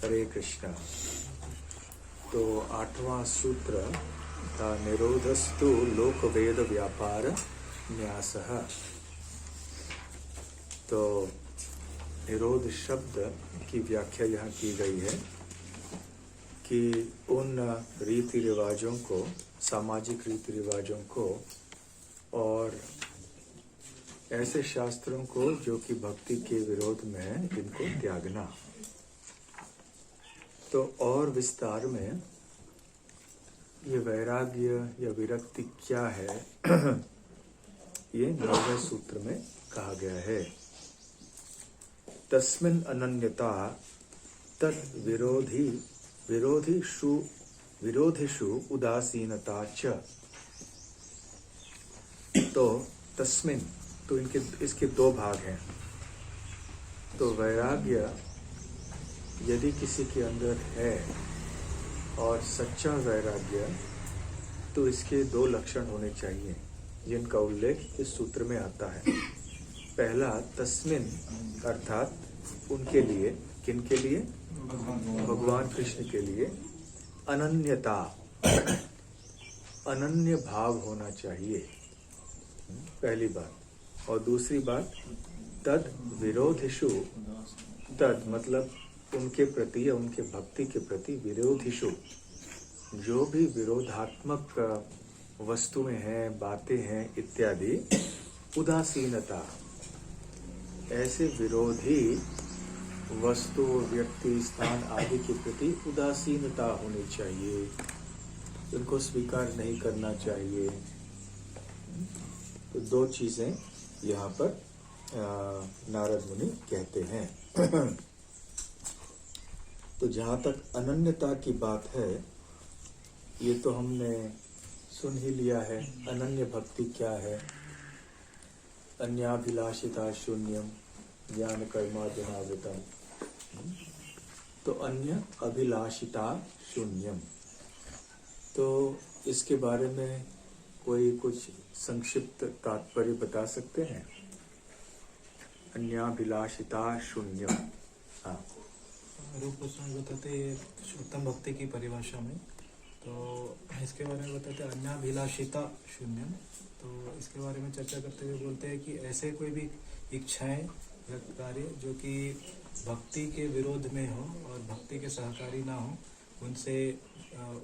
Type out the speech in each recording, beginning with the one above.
हरे कृष्णा। तो 8वां सूत्र था निरोधस्तु लोक वेद व्यापार न्यासः। तो निरोध शब्द की व्याख्या यहाँ की गई है कि उन रीति रिवाजों को, सामाजिक रीति रिवाजों को और ऐसे शास्त्रों को जो कि भक्ति के विरोध में है, इनको त्यागना। तो और विस्तार में ये वैराग्य या विरक्ति क्या है ये 9वें सूत्र में कहा गया है। तस्मिन् अनन्यता तत् विरोधिषु उदासीनता च। तो तस्मिन्, तो इसके दो भाग हैं। तो वैराग्य यदि किसी के अंदर है और सच्चा वैराग्य, तो इसके दो लक्षण होने चाहिए जिनका उल्लेख इस सूत्र में आता है। पहला तस्मिन् अर्थात उनके लिए, किनके लिए? भगवान कृष्ण के लिए अनन्यता, अनन्य भाव होना चाहिए, पहली बात। और दूसरी बात तद विरोधिषु, तद मतलब उनके प्रति या उनके भक्ति के प्रति, विरोधिषु जो भी विरोधात्मक वस्तुएं हैं, बातें हैं इत्यादि, उदासीनता, ऐसे विरोधी वस्तु, व्यक्ति, स्थान आदि के प्रति उदासीनता होनी चाहिए, उनको स्वीकार नहीं करना चाहिए। तो दो चीजें यहाँ पर नारद मुनि कहते हैं। तो जहाँ तक अनन्यता की बात है, ये तो हमने सुन ही लिया है। अनन्य भक्ति क्या है? अन्याभिलाषिता शून्यम ज्ञान कर्माद्यनावृतम। तो अन्य अभिलाषिता शून्यम। तो इसके बारे में कोई कुछ संक्षिप्त तात्पर्य बता सकते हैं? अन्याभिलाषिता शून्यम। हाँ, रूप गोस्वामी बताते उत्तम भक्ति की परिभाषा में, तो इसके बारे में बताते अन्याभिलाषिता शून्यम। तो इसके बारे में चर्चा करते हुए बोलते हैं कि ऐसे कोई भी इच्छाएं या कार्य जो कि भक्ति के विरोध में हो और भक्ति के सहकारी ना हो, उनसे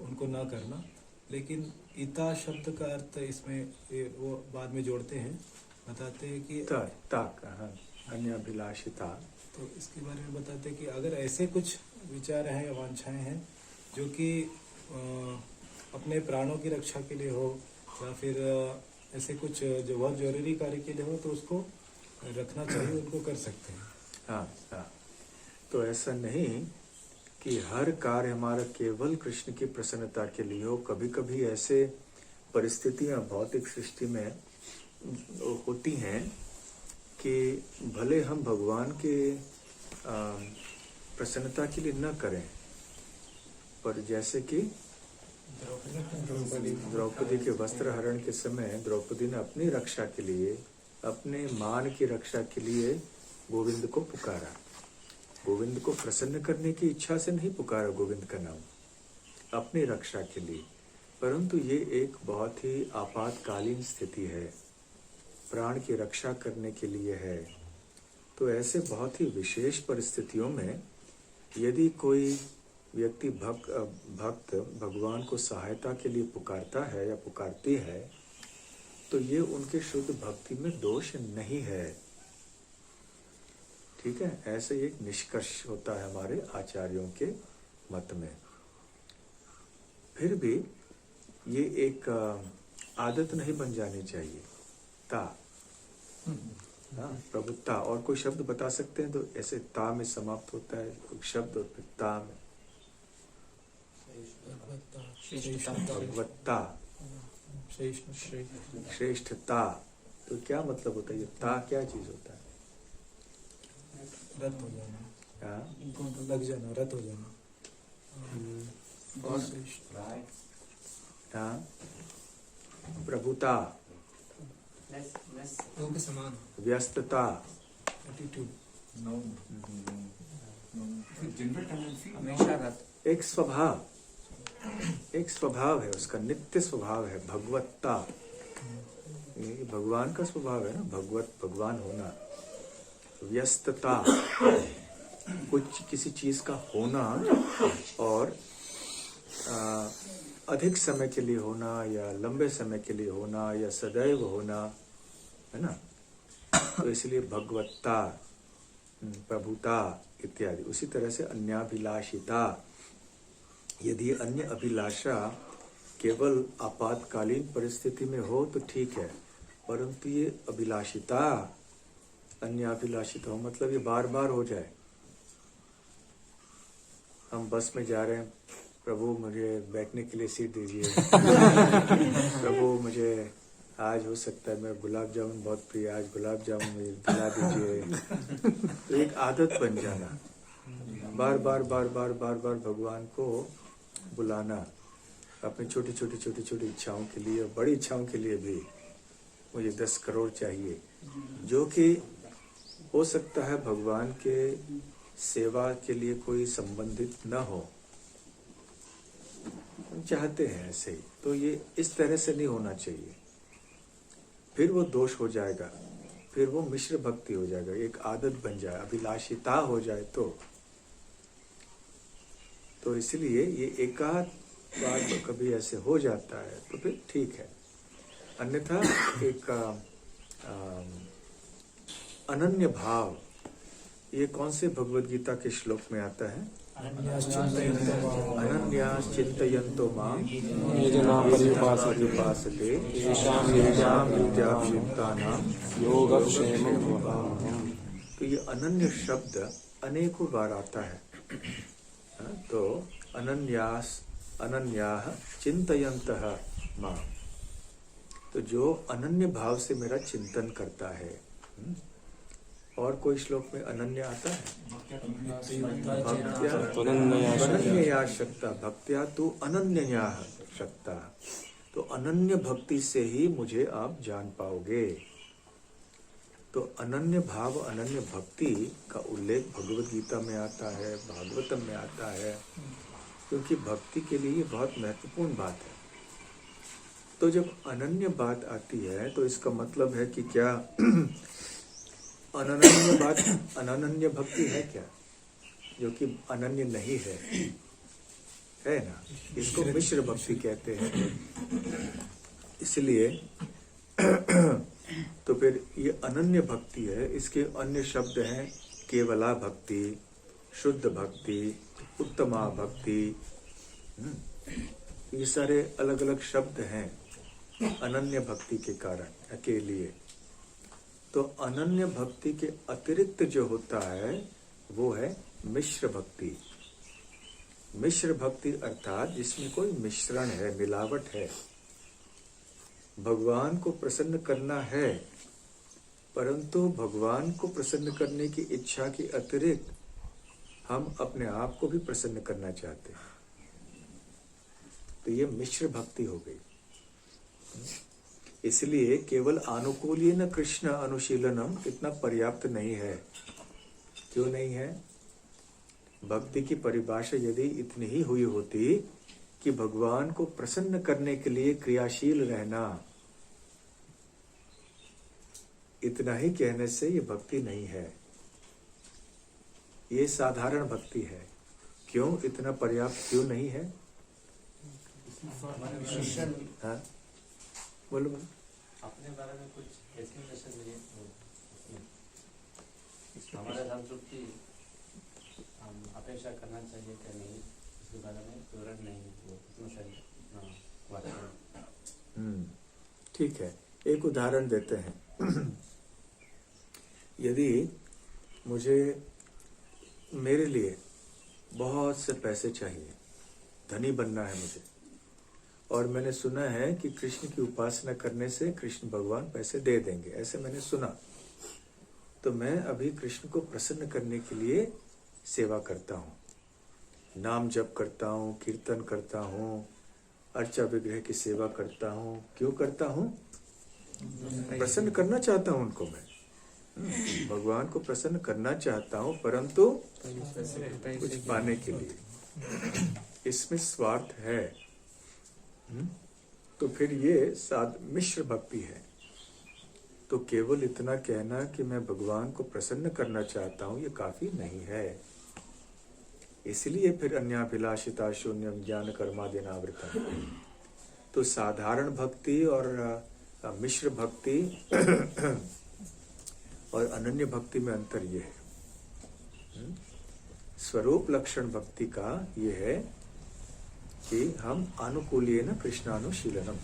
उनको ना करना। लेकिन इता शब्द का अर्थ इसमें वो बाद में जोड़ते हैं, बताते हैं कि अन्याभिलाषिता। तो इसके बारे में बताते हैं कि अगर ऐसे कुछ विचार हैं या वांछाएं हैं जो कि अपने प्राणों की रक्षा के लिए हो या फिर ऐसे कुछ जो बहुत जरूरी कार्य के लिए हो, तो उसको रखना चाहिए, उनको कर सकते हैं। हाँ। तो ऐसा नहीं कि हर कार्य हमारा केवल कृष्ण की प्रसन्नता के लिए हो। कभी कभी ऐसे परिस्थितियां भौतिक सृष्टि में होती हैं कि भले हम भगवान के प्रसन्नता के लिए न करें, पर जैसे कि द्रौपदी के वस्त्र हरण के समय द्रौपदी ने अपनी रक्षा के लिए, अपने मान की रक्षा के लिए गोविंद को पुकारा। गोविंद को प्रसन्न करने की इच्छा से नहीं पुकारा गोविंद का नाम, अपनी रक्षा के लिए। परंतु ये एक बहुत ही आपातकालीन स्थिति है, प्राण की रक्षा करने के लिए है। तो ऐसे बहुत ही विशेष परिस्थितियों में यदि कोई व्यक्ति भक्त भगवान को सहायता के लिए पुकारता है या पुकारती है, तो ये उनके शुद्ध भक्ति में दोष नहीं है। ठीक है, ऐसे एक निष्कर्ष होता है हमारे आचार्यों के मत में। फिर भी ये एक आदत नहीं बन जानी चाहिए। प्रभुता। और कोई शब्द बता सकते हैं? तो ऐसे ता में समाप्त होता है एक शब्द, और फिर ता में भगवत्ता, श्रेष्ठता। तो क्या मतलब होता है ये ता? क्या चीज होता है? रत हो जाना, लग जाना, रत हो जाना। प्रभुता, समान, व्यस्तता, एटीट्यूड, जनरल टेंडेंसी हमेशा रहता एक स्वभाव है उसका, नित्य स्वभाव है भगवत्ता। ये भगवान का स्वभाव है ना, भगवान होना। व्यस्तता, कुछ किसी चीज का होना और अधिक समय के लिए होना या लंबे समय के लिए होना या सदैव होना, है ना। तो इसलिए भगवत्ता, प्रभुता इत्यादि। उसी तरह से अन्याभिलाषिता, यदि अन्य अभिलाषा केवल आपातकालीन परिस्थिति में हो तो ठीक है, परंतु ये अभिलाषिता, अन्याभिलाषिता हो मतलब ये बार बार हो जाए। हम बस में जा रहे हैं, प्रभु मुझे बैठने के लिए सीट दीजिए। प्रभु मुझे आज हो सकता है, मैं गुलाब जामुन बहुत प्रिय, आज गुलाब जामुन मुझे दिला दीजिए। तो एक आदत बन जाना, बार बार बार बार बार बार भगवान को बुलाना, अपनी छोटी छोटी छोटी छोटी इच्छाओं के लिए और बड़ी इच्छाओं के लिए भी। मुझे 10 करोड़ चाहिए, जो कि हो सकता है भगवान के सेवा के लिए कोई संबंधित न हो, हम चाहते हैं ऐसे ही। तो ये इस तरह से नहीं होना चाहिए, फिर वो दोष हो जाएगा, फिर वो मिश्र भक्ति हो जाएगा, एक आदत बन जाए, अभिलाषिता हो जाए तो इसलिए ये एकाध बार तो कभी ऐसे हो जाता है तो फिर ठीक है। अन्यथा एक अनन्य भाव, ये कौन से भगवद गीता के श्लोक में आता है? अनन्यास चिंतयन्तो मां ये जना पर्युपासते येषां युक्तानां योगक्षेमं वहाम्यहम्। तो ये अनन्य शब्द अनेकों बार आता है। तो अनन्याः चिंतयन्तः मां, तो जो अनन्य भाव से मेरा चिंतन करता है। और कोई श्लोक में अनन्य आता है? अनन्यया शक्ता भक्त्या तो अनन्यया शक्ता। तो अनन्य भक्ति से ही मुझे आप जान पाओगे। तो अनन्य भाव, अनन्य भक्ति का उल्लेख भगवद गीता में आता है, भागवतम में आता है, क्योंकि भक्ति के लिए ये बहुत महत्वपूर्ण बात है। तो जब अनन्य बात आती है तो इसका मतलब है कि क्या अनन्य भक्ति है क्या, जो कि अनन्य नहीं है ना। इसको मिश्र भक्ति कहते हैं। इसलिए तो फिर ये अनन्य भक्ति है। इसके अन्य शब्द हैं केवला भक्ति, शुद्ध भक्ति, उत्तमा भक्ति। ये सारे अलग अलग शब्द हैं अनन्य भक्ति के कारण के लिए। तो अनन्य भक्ति के अतिरिक्त जो होता है वो है मिश्र भक्ति। मिश्र भक्ति अर्थात जिसमें कोई मिश्रण है, मिलावट है। भगवान को प्रसन्न करना है, परंतु भगवान को प्रसन्न करने की इच्छा के अतिरिक्त हम अपने आप को भी प्रसन्न करना चाहते हैं। तो ये मिश्र भक्ति हो गई। इसलिए केवल आनुकूल्येन कृष्ण अनुशीलनम इतना पर्याप्त नहीं है। क्यों नहीं है? भक्ति की परिभाषा यदि इतनी ही हुई होती कि भगवान को प्रसन्न करने के लिए क्रियाशील रहना, इतना ही कहने से ये भक्ति नहीं है, ये साधारण भक्ति है। क्यों इतना पर्याप्त क्यों नहीं है? हाँ बोलो। अपने बारे में कुछ एक्सप्लेनेशन दीजिए। हमारे संतुष्टि हम अपेक्षा करना चाहिए क्या नहीं, इसके बारे में विवरण नहीं वो कितना सही। ठीक है, एक उदाहरण देते हैं। यदि मुझे मेरे लिए बहुत से पैसे चाहिए, धनी बनना है मुझे, और मैंने सुना है कि कृष्ण की उपासना करने से कृष्ण भगवान पैसे दे देंगे, ऐसे मैंने सुना। तो मैं अभी कृष्ण को प्रसन्न करने के लिए सेवा करता हूँ, नाम जप करता हूँ, कीर्तन करता हूँ, अर्चा विग्रह की सेवा करता हूँ। क्यों करता हूँ? प्रसन्न करना चाहता हूँ उनको मैं। भगवान को प्रसन्न करना चाहता हूँ, परंतु कुछ पाने के लिए, इसमें स्वार्थ है। तो फिर ये मिश्र भक्ति है। तो केवल इतना कहना कि मैं भगवान को प्रसन्न करना चाहता हूँ, ये काफी नहीं है। इसलिए फिर अन्याभिलाषिता शून्यम ज्ञान कर्मादिनावृतम। तो साधारण भक्ति और मिश्र भक्ति और अनन्य भक्ति में अंतर ये है। स्वरूप लक्षण भक्ति का ये है कि हम अनुकूल्येन कृष्णानुशीलनम,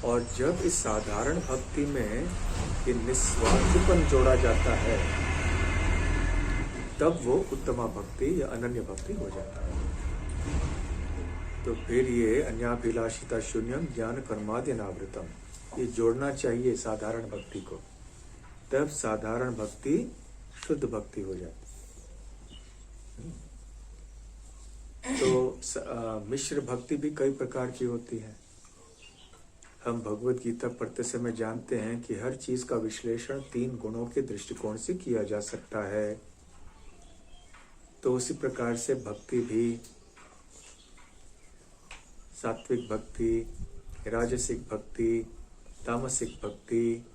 और जब इस साधारण भक्ति में ये निस्वार्थपन जोड़ा जाता है, तब वो उत्तमा भक्ति या अनन्य भक्ति हो जाता है। तो फिर ये अन्याभिलाषिता शून्यम ज्ञान कर्मादि अनावृतम, ये जोड़ना चाहिए साधारण भक्ति को, तब साधारण भक्ति शुद्ध भक्ति हो जाती। तो मिश्र भक्ति भी कई प्रकार की होती है। हम भगवत गीता पढ़ते समय जानते हैं कि हर चीज का विश्लेषण 3 गुणों के दृष्टिकोण से किया जा सकता है। तो उसी प्रकार से भक्ति भी, सात्विक भक्ति, राजसिक भक्ति, तामसिक भक्ति,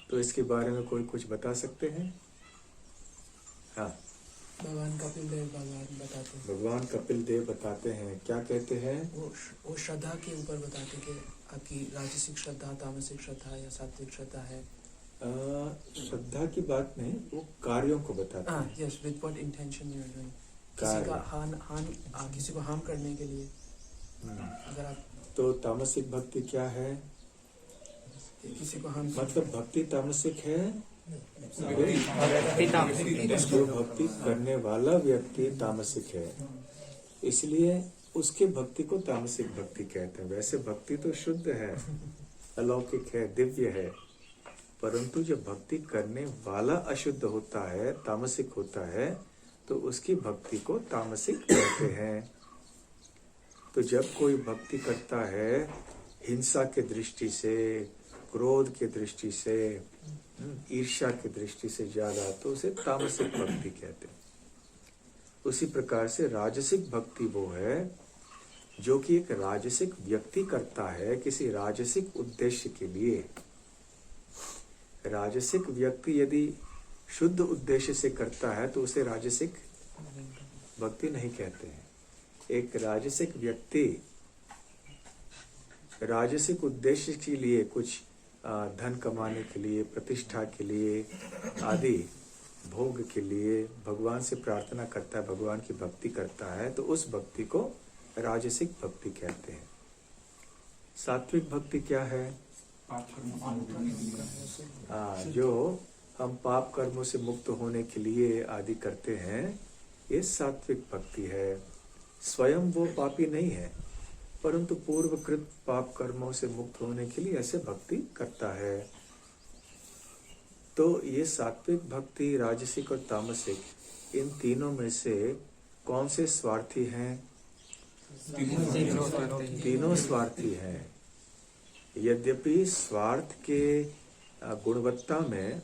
तो इसके बारे में कोई कुछ बता सकते हैं? हाँ, भगवान कपिल देव बताते हैं। भगवान कपिल देव बताते हैं, क्या कहते हैं? वो श्रद्धा के ऊपर बताते कि आपकी राजसिक श्रद्धा, तामसिक श्रद्धा या सात्विक श्रद्धा है। श्रद्धा की बात नहीं, वो कार्यों को बताते हैं। Yes, with what intention you are doing. किसी को हार्म करने के लिए अगर आप। तो तामसिक भक्ति क्या है? किसी को हार्म, मतलब भक्ति तामसिक है। जो भक्ति करने वाला व्यक्ति तामसिक है, इसलिए उसके भक्ति को तामसिक भक्ति कहते हैं। वैसे भक्ति तो शुद्ध है, अलौकिक है, दिव्य है, परंतु जब भक्ति करने वाला अशुद्ध होता है, तामसिक होता है, तो उसकी भक्ति को तामसिक कहते हैं। तो जब कोई भक्ति करता है हिंसा के दृष्टि से, क्रोध के दृष्टि से, ईर्ष्या की दृष्टि से ज्यादा, तो उसे तामसिक भक्ति कहते हैं। उसी प्रकार से राजसिक भक्ति वो है जो कि एक राजसिक व्यक्ति करता है किसी राजसिक उद्देश्य के लिए। राजसिक व्यक्ति यदि शुद्ध उद्देश्य से करता है तो उसे राजसिक भक्ति नहीं कहते हैं। एक राजसिक व्यक्ति राजसिक उद्देश्य के लिए, कुछ धन कमाने के लिए, प्रतिष्ठा के लिए आदि, भोग के लिए भगवान से प्रार्थना करता है, भगवान की भक्ति करता है, तो उस भक्ति को राजसिक भक्ति कहते हैं। सात्विक भक्ति क्या है? जो हम पाप कर्मों से मुक्त होने के लिए आदि करते हैं, ये सात्विक भक्ति है। स्वयं वो पापी नहीं है, परंतु पूर्वकृत पाप कर्मों से मुक्त होने के लिए ऐसे भक्ति करता है। तो ये सात्विक भक्ति, राजसिक और तामसिक, इन तीनों में से कौन से स्वार्थी हैं? तीनों स्वार्थी हैं। यद्यपि स्वार्थ के गुणवत्ता में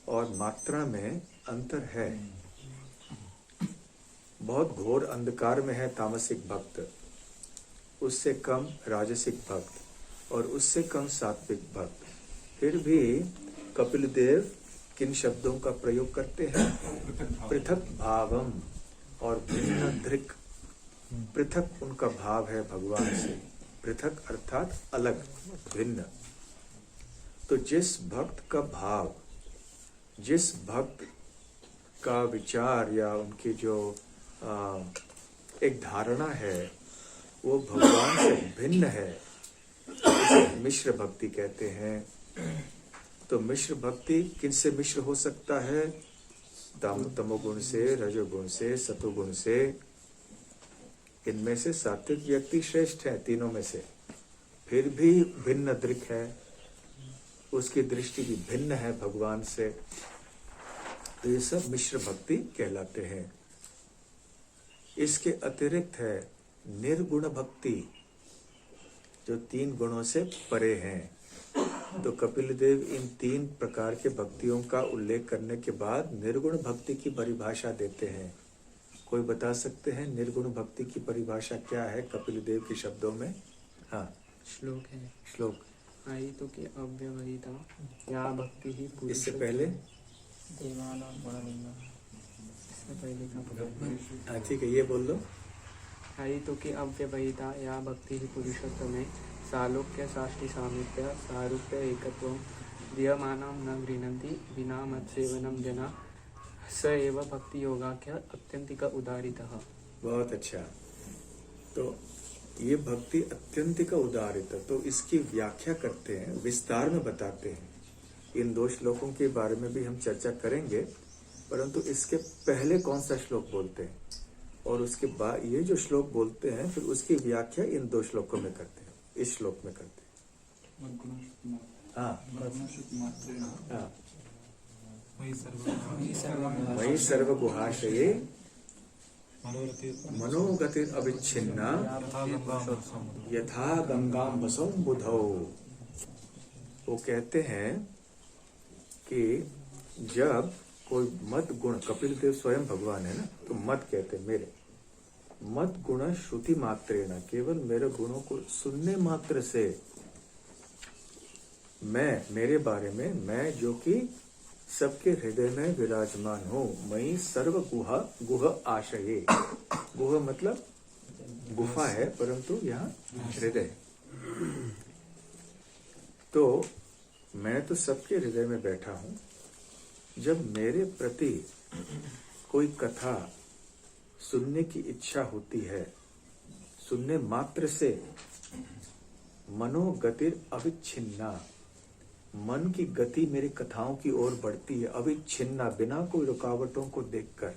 और मात्रा में अंतर है। बहुत घोर अंधकार में है तामसिक भक्त, उससे कम राजसिक भक्त और उससे कम सात्विक भक्त। फिर भी कपिल देव किन शब्दों का प्रयोग करते हैं? पृथक भावम और भिन्न धृक। पृथक उनका भाव है भगवान से, पृथक अर्थात अलग, भिन्न। तो जिस भक्त का भाव, जिस भक्त का विचार या उनकी जो एक धारणा है वो भगवान से भिन्न है, इसे मिश्र भक्ति कहते हैं। तो मिश्र भक्ति किनसे मिश्र हो सकता है? तमोगुण से, रजोगुण से, सतोगुण से। इनमें से सात्विक व्यक्ति श्रेष्ठ है तीनों में से, फिर भी भिन्न दृक है, उसकी दृष्टि भी भिन्न है भगवान से। तो ये सब मिश्र भक्ति कहलाते हैं। इसके अतिरिक्त है निर्गुण भक्ति, जो 3 गुणों से परे हैं। तो कपिल देव इन 3 प्रकार के भक्तियों का उल्लेख करने के बाद निर्गुण भक्ति की परिभाषा देते हैं। कोई बता सकते हैं निर्गुण भक्ति की परिभाषा क्या है कपिल देव के शब्दों में? हाँ, श्लोक है श्लोक। आयितु की अव्यवहिता या भक्ति ही इससे पहले देवानां गुणलिंगः। इससे पहले का हाँ ठीक है, ये बोल लो। आयितु की अव्यवहिता या भक्ति ही पुरुषोत्तमे सालोक्य साष्टि सामीप्य सारूप्य एकत्वं दीयमानां न गृह्णन्ति विना मत्सेवनं जना स एव भक्ति योगाख्य अत्यंतिक उदारितः। बहुत अच्छा। तो ये भक्ति अत्यंतिक उदारित, तो इसकी व्याख्या करते हैं, विस्तार में बताते हैं। इन 2 श्लोकों के बारे में भी हम चर्चा करेंगे, परंतु इसके पहले कौन सा श्लोक बोलते हैं और उसके बाद ये जो श्लोक बोलते हैं फिर उसकी व्याख्या इन 2 श्लोकों में करते हैं, इस श्लोक में करते हैं। हाँ हाँ, वही सर्वगुहाशये मनोगतिर अविच्छिन्ना यथा गंगाम्बसौ बुधौ। वो कहते हैं कि जब कोई मत गुण, कपिल देव स्वयं भगवान है ना, तो मत कहते हैं मेरे मत गुण श्रुति मात्रेण, केवल मेरे गुणों को सुनने मात्र से मैं, मेरे बारे में, मैं जो कि सबके हृदय में विराजमान हूँ, मई सर्व गुह आशये। गुह मतलब गुफा है, परंतु यहाँ हृदय। तो मैं तो सबके हृदय में बैठा हूँ। जब मेरे प्रति कोई कथा सुनने की इच्छा होती है, सुनने मात्र से मनोगतिर अविच्छिन्ना, मन की गति मेरी कथाओं की ओर बढ़ती है, अविच्छिन्ना, बिना कोई रुकावटों को देखकर।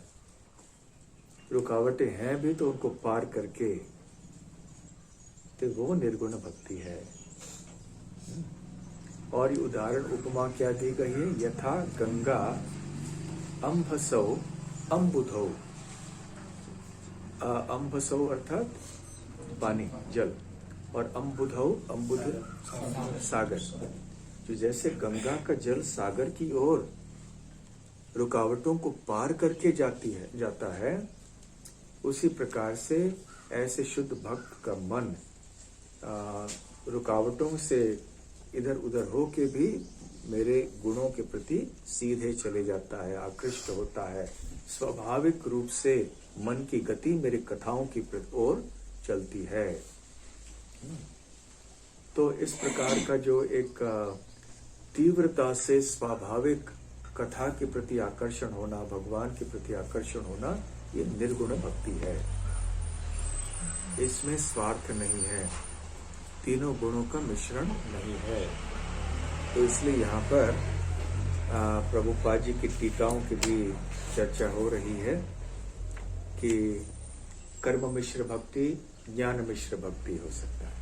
रुकावटें हैं भी तो उनको पार करके, तो वो निर्गुण भक्ति है। और ये उदाहरण उपमा क्या दी गई है? यथा गंगा अम्भसौ अम्बुधौ। अम्भसौ अर्थात पानी, जल, और अम्बुधौ, अम्बुध सागर। तो जैसे गंगा का जल सागर की ओर रुकावटों को पार करके जाता है, उसी प्रकार से ऐसे शुद्ध भक्त का मन रुकावटों से इधर उधर हो के भी मेरे गुणों के प्रति सीधे चले जाता है, आकृष्ट होता है। स्वाभाविक रूप से मन की गति मेरी कथाओं की ओर चलती है। तो इस प्रकार का जो एक तीव्रता से स्वाभाविक कथा के प्रति आकर्षण होना, भगवान के प्रति आकर्षण होना, ये निर्गुण भक्ति है। इसमें स्वार्थ नहीं है, तीनों गुणों का मिश्रण नहीं है। तो इसलिए यहाँ पर प्रभुपाद जी की टीकाओं की भी चर्चा हो रही है कि कर्म मिश्र भक्ति, ज्ञान मिश्र भक्ति हो सकता है।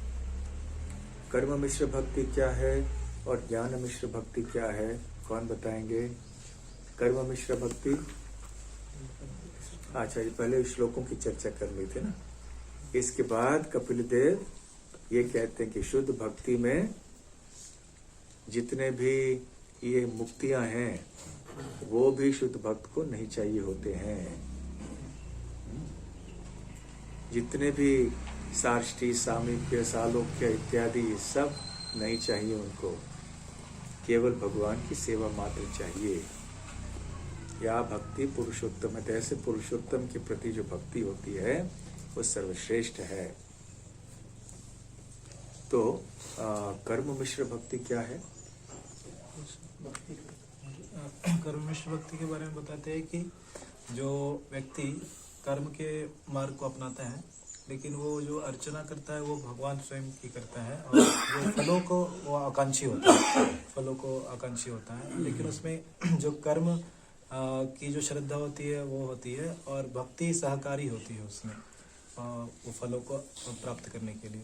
कर्म मिश्र भक्ति क्या है और ज्ञान मिश्र भक्ति क्या है, कौन बताएंगे? कर्म मिश्र भक्ति, अच्छा ये पहले श्लोकों की चर्चा कर ली थी ना। इसके बाद कपिल देव ये कहते हैं कि शुद्ध भक्ति में जितने भी ये मुक्तियां हैं वो भी शुद्ध भक्त को नहीं चाहिए होते हैं। जितने भी सार्ष्टी, सामीप्य, सालोक्य इत्यादि सब नहीं चाहिए उनको, केवल भगवान की सेवा मात्र चाहिए। या भक्ति पुरुषोत्तम है, ऐसे पुरुषोत्तम के प्रति जो भक्ति होती है वो सर्वश्रेष्ठ है। तो कर्म मिश्र भक्ति क्या है? कर्म मिश्र भक्ति के बारे में बताते हैं कि जो व्यक्ति कर्म के मार्ग को अपनाता है, लेकिन वो जो अर्चना करता है वो भगवान स्वयं की करता है, और जो फलों को वो आकांक्षी होता है, फलों को आकांक्षी होता है। लेकिन उसमें जो कर्म की जो श्रद्धा होती है वो होती है, और भक्ति सहकारी होती है उसमें वो फलों को प्राप्त करने के लिए।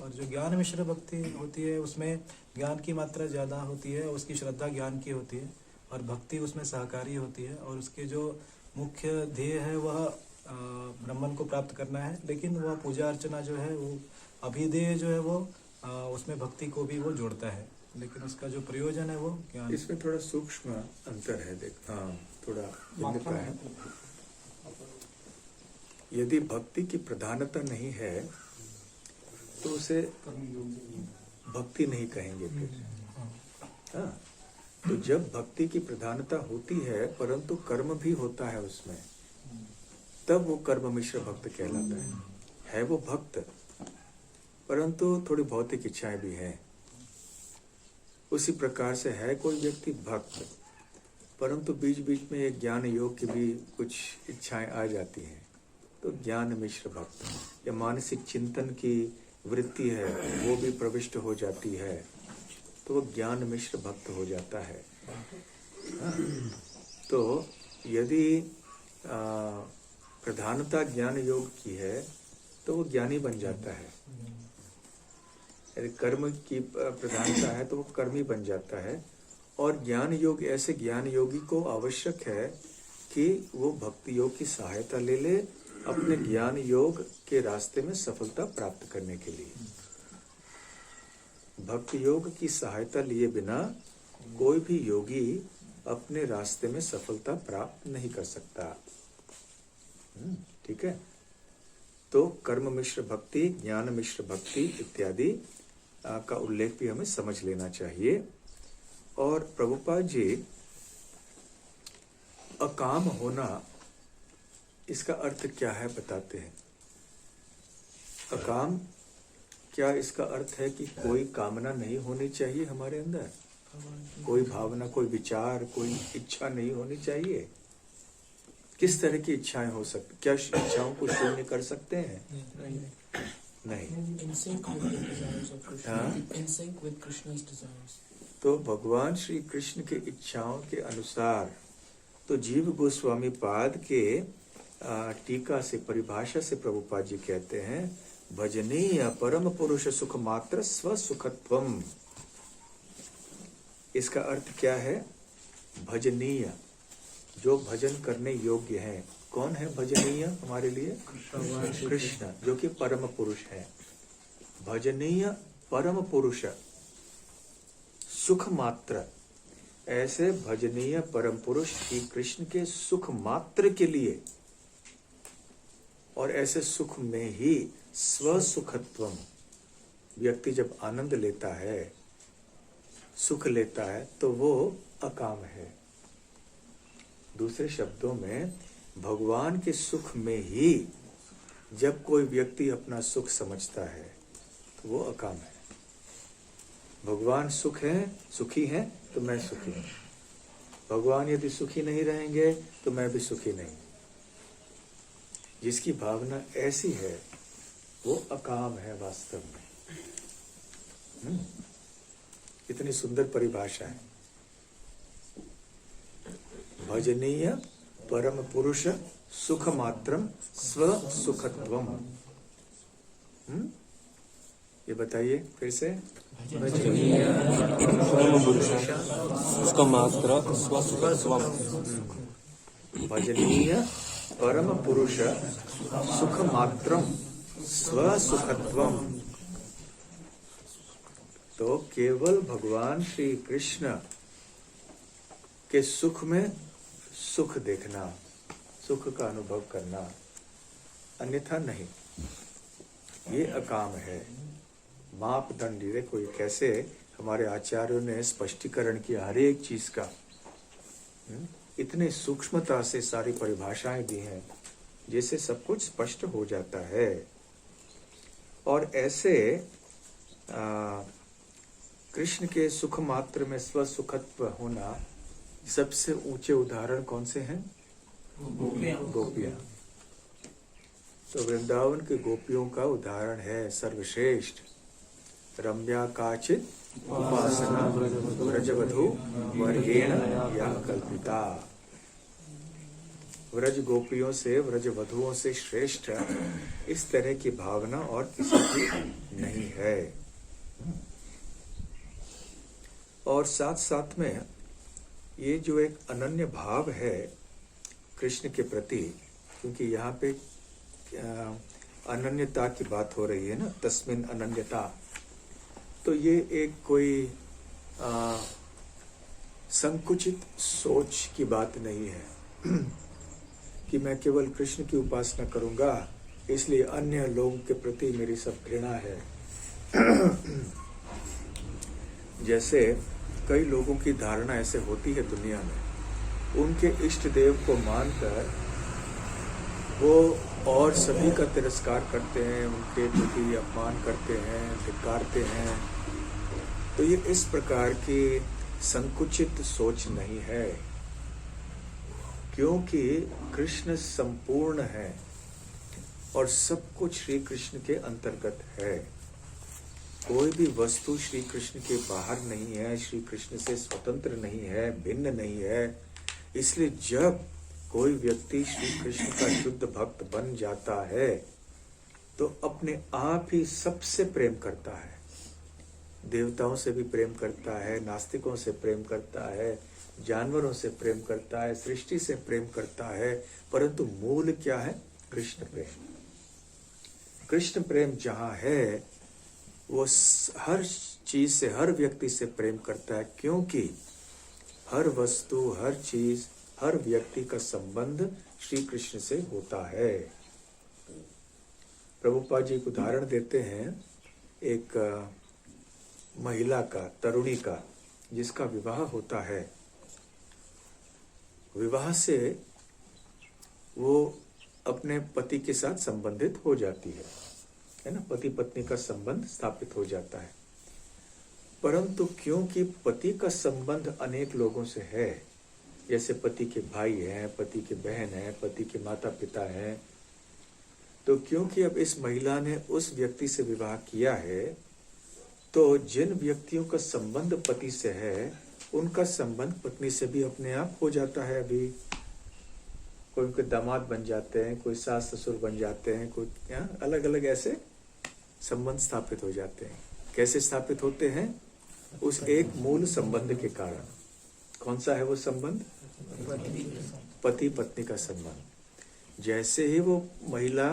और जो ज्ञान मिश्र भक्ति होती है उसमें ज्ञान की मात्रा ज़्यादा होती है, उसकी श्रद्धा ज्ञान की होती है और भक्ति उसमें सहकारी होती है, और उसके जो मुख्य ध्येय है वह ब्रह्मन को प्राप्त करना है। लेकिन वह पूजा अर्चना जो है वो अभिधेय जो है वो उसमें भक्ति को भी वो जोड़ता है। लेकिन उसका जो प्रयोजन है वो ज्ञान। इसमें थोड़ा सूक्ष्म अंतर है, देख। हाँ, थोड़ा भिन्नता है। यदि भक्ति की प्रधानता नहीं है तो उसे भक्ति नहीं कहेंगे फिर। हाँ, तो जब भक्ति की प्रधानता होती है परंतु कर्म भी होता है उसमें, तब वो कर्म मिश्र भक्त कहलाता है वो भक्त, परंतु थोड़ी भौतिक इच्छाएं भी हैं। उसी प्रकार से है कोई व्यक्ति भक्त, परंतु बीच बीच में एक ज्ञान योग की भी कुछ इच्छाएं आ जाती हैं, तो ज्ञान मिश्र भक्त। या मानसिक चिंतन की वृत्ति है वो भी प्रविष्ट हो जाती है, तो वो ज्ञान मिश्र भक्त हो जाता है। तो यदि प्रधानता ज्ञान योग की है तो वो ज्ञानी बन जाता है। यदि कर्म की प्रधानता है तो वो कर्मी बन जाता है। और ज्ञान योग, ऐसे ज्ञान योगी को आवश्यक है कि वो भक्ति योग की सहायता ले ले अपने ज्ञान योग के रास्ते में सफलता प्राप्त करने के लिए। भक्ति योग की सहायता लिए बिना कोई भी योगी अपने रास्ते में सफलता प्राप्त नहीं कर सकता। ठीक है। तो कर्म मिश्र भक्ति, ज्ञान मिश्र भक्ति इत्यादि का उल्लेख भी हमें समझ लेना चाहिए। और प्रभुपाद जी अकाम होना, इसका अर्थ क्या है बताते हैं। अकाम, क्या इसका अर्थ है कि कोई कामना नहीं होनी चाहिए हमारे अंदर, कोई भावना, कोई विचार, कोई इच्छा नहीं होनी चाहिए? किस तरह की इच्छाएं हो सकती, क्या इच्छाओं को शून्य कर सकते हैं? नहीं। In sync with the desires of Krishna. In sync with Krishna's desires. तो भगवान श्री कृष्ण के इच्छाओं के अनुसार, तो जीव गोस्वामी पाद के टीका से, परिभाषा से प्रभुपाद जी कहते हैं, भजनीय परम पुरुष सुख मात्र स्व सुखत्वम। इसका अर्थ क्या है? भजनीय, जो भजन करने योग्य है। कौन है भजनीय हमारे लिए? कृष्ण, जो कि परम पुरुष है। भजनीय परम पुरुष सुख मात्र, ऐसे भजनीय परम पुरुष श्री कृष्ण के सुख मात्र के लिए, और ऐसे सुख में ही स्वसुखत्वम, व्यक्ति जब आनंद लेता है, सुख लेता है, तो वो अकाम है। दूसरे शब्दों में, भगवान के सुख में ही जब कोई व्यक्ति अपना सुख समझता है तो वो अकाम है। भगवान सुख है, सुखी है, तो मैं सुखी हूं। भगवान यदि सुखी नहीं रहेंगे तो मैं भी सुखी नहीं। जिसकी भावना ऐसी है वो अकाम है वास्तव में। इतनी सुंदर परिभाषा है। भजनीय परम पुरुष सुख मात्रम स्व सुखत्वम। ये बताइए फिर से। भजनीय परम पुरुष सुख मात्र स्व सुखत्वम। भजनीय परम पुरुष सुख मात्रम स्व सुखत्वम। तो केवल भगवान श्री कृष्ण के सुख में सुख देखना, सुख का अनुभव करना, अन्यथा नहीं। ये अकाम है। मापदंड देखो, ये कैसे हमारे आचार्यों ने स्पष्टीकरण किया हर एक चीज का। इतने सूक्ष्मता से सारी परिभाषाएं दी हैं, जैसे सब कुछ स्पष्ट हो जाता है। और ऐसे कृष्ण के सुख मात्र में स्व सुखत्व होना, सबसे ऊंचे उदाहरण कौन से हैं? गोपियां। तो वृंदावन के गोपियों का उदाहरण है सर्वश्रेष्ठ। रम्या काचित उपासना व्रजवधू वर्गेण या कल्पिता। व्रज गोपियों से, व्रज वधुओं से श्रेष्ठ इस तरह की भावना और किसी की नहीं है। और साथ साथ में ये जो एक अनन्य भाव है कृष्ण के प्रति, क्योंकि यहाँ पे अनन्यता की बात हो रही है ना, तस्मिन अनन्यता। तो ये एक कोई संकुचित सोच की बात नहीं है कि मैं केवल कृष्ण की उपासना करूंगा इसलिए अन्य लोगों के प्रति मेरी सब घृणा है। जैसे कई लोगों की धारणा ऐसे होती है दुनिया में, उनके इष्ट देव को मानकर वो और सभी का तिरस्कार करते हैं, उनके प्रति अपमान करते हैं, धिक्कारते हैं। तो ये इस प्रकार की संकुचित सोच नहीं है, क्योंकि कृष्ण संपूर्ण है और सब कुछ श्री कृष्ण के अंतर्गत है। कोई भी वस्तु श्री कृष्ण के बाहर नहीं है, श्री कृष्ण से स्वतंत्र नहीं है, भिन्न नहीं है। इसलिए जब कोई व्यक्ति श्री कृष्ण का शुद्ध भक्त बन जाता है तो अपने आप ही सबसे प्रेम करता है, देवताओं से भी प्रेम करता है, नास्तिकों से प्रेम करता है, जानवरों से प्रेम करता है, सृष्टि से प्रेम करता है। परंतु मूल क्या है? कृष्ण प्रेम। कृष्ण प्रेम जहां है वो हर चीज से, हर व्यक्ति से प्रेम करता है, क्योंकि हर वस्तु, हर चीज, हर व्यक्ति का संबंध श्री कृष्ण से होता है। प्रभुपाद जी एक उदाहरण देते हैं, एक महिला का, तरुणी का, जिसका विवाह होता है। विवाह से वो अपने पति के साथ संबंधित हो जाती है ना, पति पत्नी का संबंध स्थापित हो जाता है। परंतु क्योंकि पति का संबंध अनेक लोगों से है, जैसे पति के भाई हैं, पति के बहन हैं, पति के माता पिता हैं, तो क्योंकि अब इस महिला ने उस व्यक्ति से विवाह किया है, तो जिन व्यक्तियों का संबंध पति से है उनका संबंध पत्नी से भी अपने आप हो जाता है। अभी कोई उनके दामाद बन जाते हैं, कोई सास ससुर बन जाते हैं, कोई अलग अलग ऐसे संबंध स्थापित हो जाते हैं। कैसे स्थापित होते हैं? उस एक मूल संबंध के कारण। कौन सा है वो संबंध? पति पत्नी का संबंध। जैसे ही वो महिला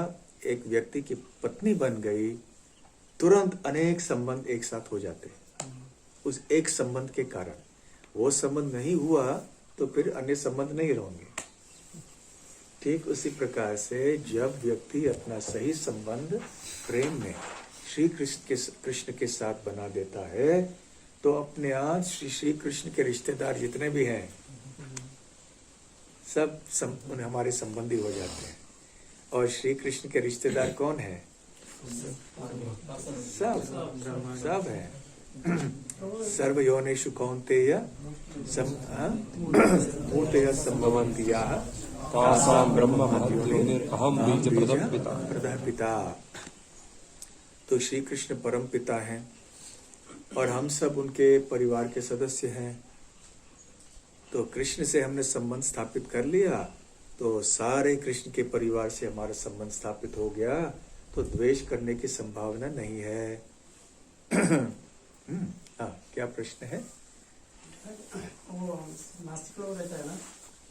एक व्यक्ति की पत्नी बन गई, तुरंत अनेक संबंध एक साथ हो जाते हैं उस एक संबंध के कारण। वो संबंध नहीं हुआ तो फिर अन्य संबंध नहीं रहेंगे। ठीक उसी प्रकार से जब व्यक्ति अपना सही संबंध प्रेम में श्री कृष्ण के साथ बना देता है, तो अपने आप श्री कृष्ण के रिश्तेदार जितने भी हैं सब हमारे संबंधी हो जाते हैं। और श्री कृष्ण के रिश्तेदार कौन है? सब है। सर्व योनिषु कौन्तेय मूर्तयः सम्भवन्ति याः तासां ब्रह्म अहं बीज प्रदः पिता। तो श्री कृष्ण परम पिता हैं और हम सब उनके परिवार के सदस्य हैं। तो कृष्ण से हमने संबंध स्थापित कर लिया तो सारे कृष्ण के परिवार से हमारा संबंध स्थापित हो गया, तो द्वेष करने की संभावना नहीं है। हाँ, क्या प्रश्न है? वो नास्तिक लोग रहता है ना,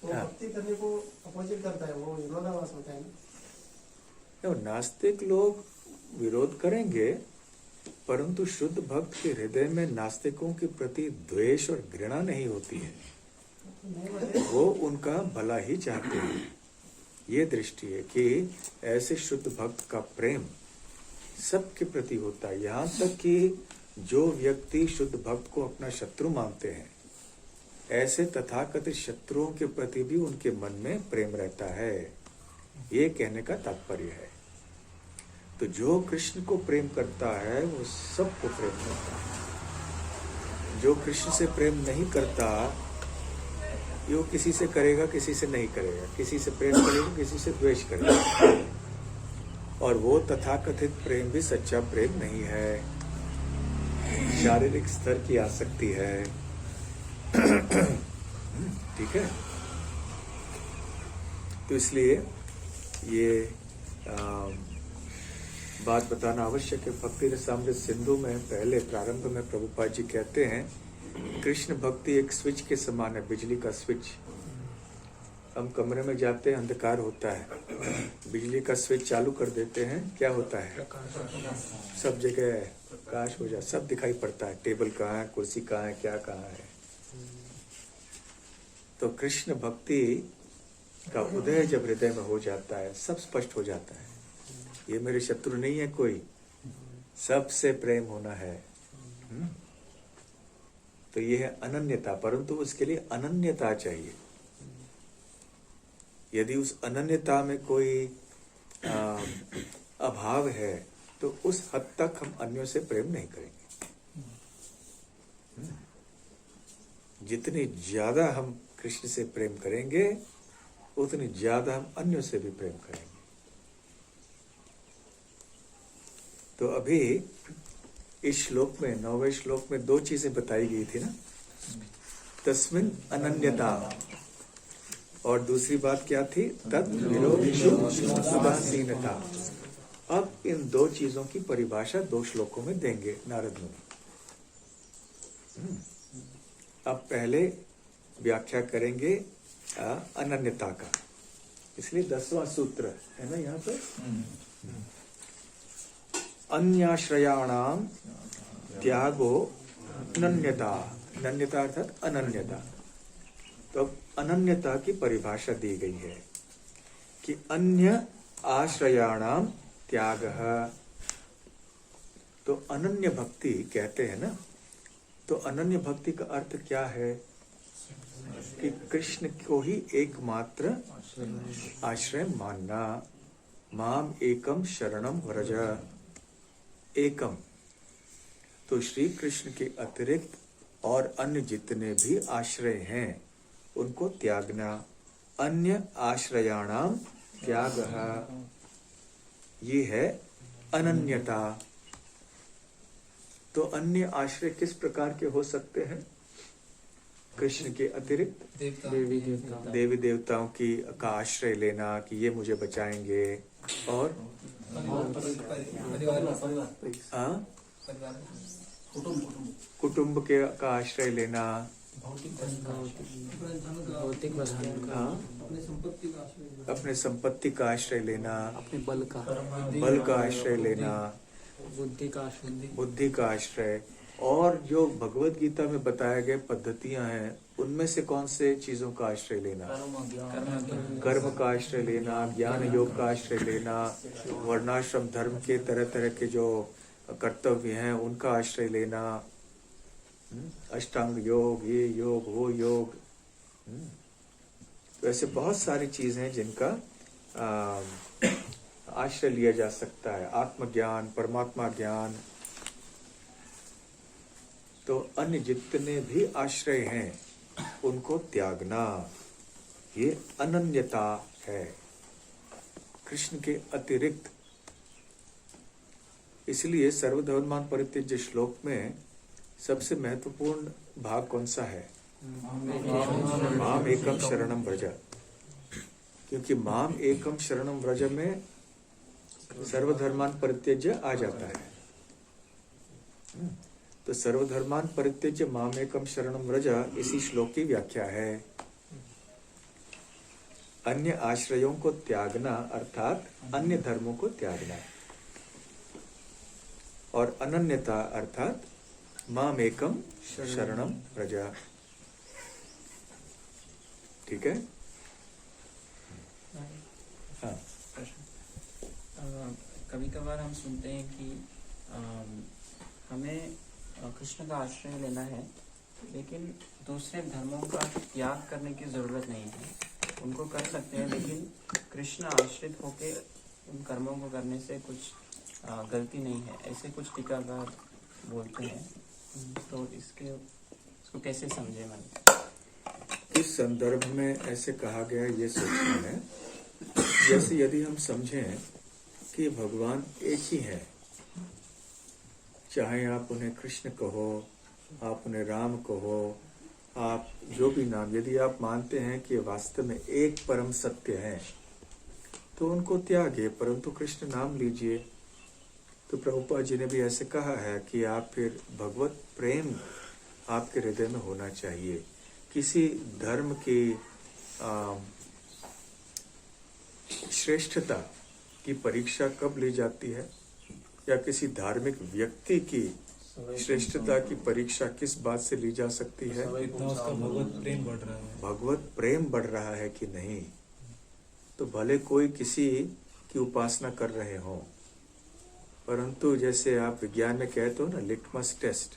वो भक्ति करने को अपोजिट करता है, वो विरोधाभास होता है ना। नास्तिक लोग विरोध करेंगे, परंतु शुद्ध भक्त के हृदय में नास्तिकों के प्रति द्वेष और घृणा नहीं होती है, वो उनका भला ही चाहते हैं। ये दृष्टि है कि ऐसे शुद्ध भक्त का प्रेम सबके प्रति होता है। यहाँ तक कि जो व्यक्ति शुद्ध भक्त को अपना शत्रु मानते हैं, ऐसे तथाकथित शत्रुओं के प्रति भी उनके मन में प्रेम रहता है। ये कहने का तात्पर्य है। तो जो कृष्ण को प्रेम करता है वो सबको प्रेम करता है। जो कृष्ण से प्रेम नहीं करता, वो किसी से करेगा, किसी से नहीं करेगा, किसी से प्रेम करेगा, किसी से द्वेष करेगा। और वो तथाकथित प्रेम भी सच्चा प्रेम नहीं है, शारीरिक स्तर की आसक्ति है। ठीक है। तो इसलिए ये बात बताना आवश्यक है। भक्ति रसामृत सिंधु में पहले प्रारंभ में प्रभुपाद जी कहते हैं, कृष्ण भक्ति एक स्विच के समान है, बिजली का स्विच। हम कमरे में जाते हैं, अंधकार होता है, बिजली का स्विच चालू कर देते हैं, क्या होता है? सब जगह प्रकाश हो जाता, सब दिखाई पड़ता है, टेबल कहाँ है, कुर्सी कहाँ है, क्या कहाँ है। तो कृष्ण भक्ति का उदय जब हृदय में हो जाता है, सब स्पष्ट हो जाता है। ये मेरे शत्रु नहीं है कोई, सबसे प्रेम होना है। तो ये है अनन्यता, परंतु उसके लिए अनन्यता चाहिए। यदि उस अनन्यता में कोई अभाव है तो उस हद तक हम अन्यों से प्रेम नहीं करेंगे। जितनी ज्यादा हम कृष्ण से प्रेम करेंगे उतनी ज्यादा हम अन्यों से भी प्रेम करेंगे। तो अभी इस श्लोक में, 9वें श्लोक में 2 चीजें बताई गई थी ना, तस्मिन् अनन्यता, और दूसरी बात क्या थी? तत् विरोधिषु उदासीनता। अब इन 2 चीजों की परिभाषा 2 श्लोकों में देंगे नारद मुनि। अब पहले व्याख्या करेंगे अनन्यता का, इसलिए 10वां सूत्र है ना यहाँ पर। अन्याश्रयाणाम त्यागो अनन्यता। अनन्यता अर्थात अनन्यता। तो अब अनन्यता की परिभाषा दी गई है कि अन्य आश्रयाणाम त्यागः। तो अनन्य भक्ति कहते हैं ना, तो अनन्य भक्ति का अर्थ क्या है? कि कृष्ण को ही एकमात्र आश्रय मानना। माम एकम शरणम व्रज। एकम, तो श्री कृष्ण के अतिरिक्त और अन्य जितने भी आश्रय हैं उनको त्यागना। अन्य आश्रयाणाम त्यागः, ये है अनन्यता। तो अन्य आश्रय किस प्रकार के हो सकते हैं? कृष्ण के अतिरिक्त देवी देवताओं की का आश्रय लेना कि ये मुझे बचाएंगे, और कुटुंब के का आश्रय लेना, अपने संपत्ति का आश्रय लेना, अपने बल का आश्रय लेना, बुद्धि का आश्रय। और जो भगवत गीता में बताए गए पद्धतियां हैं उनमें से कौन से चीजों का आश्रय लेना? कर्म का आश्रय लेना, ज्ञान योग का आश्रय लेना, वर्णाश्रम धर्म के तरह तरह के जो कर्तव्य हैं उनका आश्रय लेना, अष्टांग योग, ये योग, वो योग। तो ऐसे बहुत सारी चीजें हैं जिनका आश्रय लिया जा सकता है। आत्मज्ञान, परमात्मा ज्ञान। तो अन्य जितने भी आश्रय हैं उनको त्यागना, ये अनन्यता है कृष्ण के अतिरिक्त। इसलिए सर्वधर्मान परित्यज्य श्लोक में सबसे महत्वपूर्ण भाग कौन सा है? माम एकम शरणम व्रज। क्योंकि माम एकम शरणम व्रज में सर्वधर्मान परित्यज्य आ जाता है। तो सर्वधर्मान परित्यज्य माम एकम शरणम व्रज इसी श्लोक की व्याख्या है। अन्य आश्रयों को त्यागना अर्थात अन्य धर्मों को त्यागना, और अनन्यता अर्थात माम एकम शरणम व्रज। ठीक है? हाँ। कभी कभार हम सुनते हैं कि हमें कृष्ण का आश्रय लेना है, लेकिन दूसरे धर्मों का त्याग करने की जरूरत नहीं है। उनको कर सकते हैं, लेकिन कृष्ण आश्रित होके उन कर्मों को करने से कुछ गलती नहीं है, ऐसे कुछ टीकाकार बोलते हैं। तो इसको कैसे समझे मन? इस संदर्भ में ऐसे कहा गया ये सोचना है, जैसे यदि हम समझें कि भगवान एक ही है, चाहे आप उन्हें कृष्ण कहो, आप उन्हें राम कहो, आप जो भी नाम, यदि आप मानते हैं कि वास्तव में एक परम सत्य है तो उनको त्यागे, परंतु कृष्ण नाम लीजिए। तो प्रभुपाद जी ने भी ऐसे कहा है कि आप फिर भगवत प्रेम आपके हृदय में होना चाहिए। किसी धर्म की श्रेष्ठता की परीक्षा कब ली जाती है, या किसी धार्मिक व्यक्ति की श्रेष्ठता की परीक्षा किस बात से ली जा सकती है? कितना उसका भगवत प्रेम बढ़ रहा है। भगवत प्रेम बढ़ रहा है कि नहीं। तो भले कोई किसी की उपासना कर रहे हो, परंतु जैसे आप विज्ञान में कहते हो ना, लिटमस टेस्ट,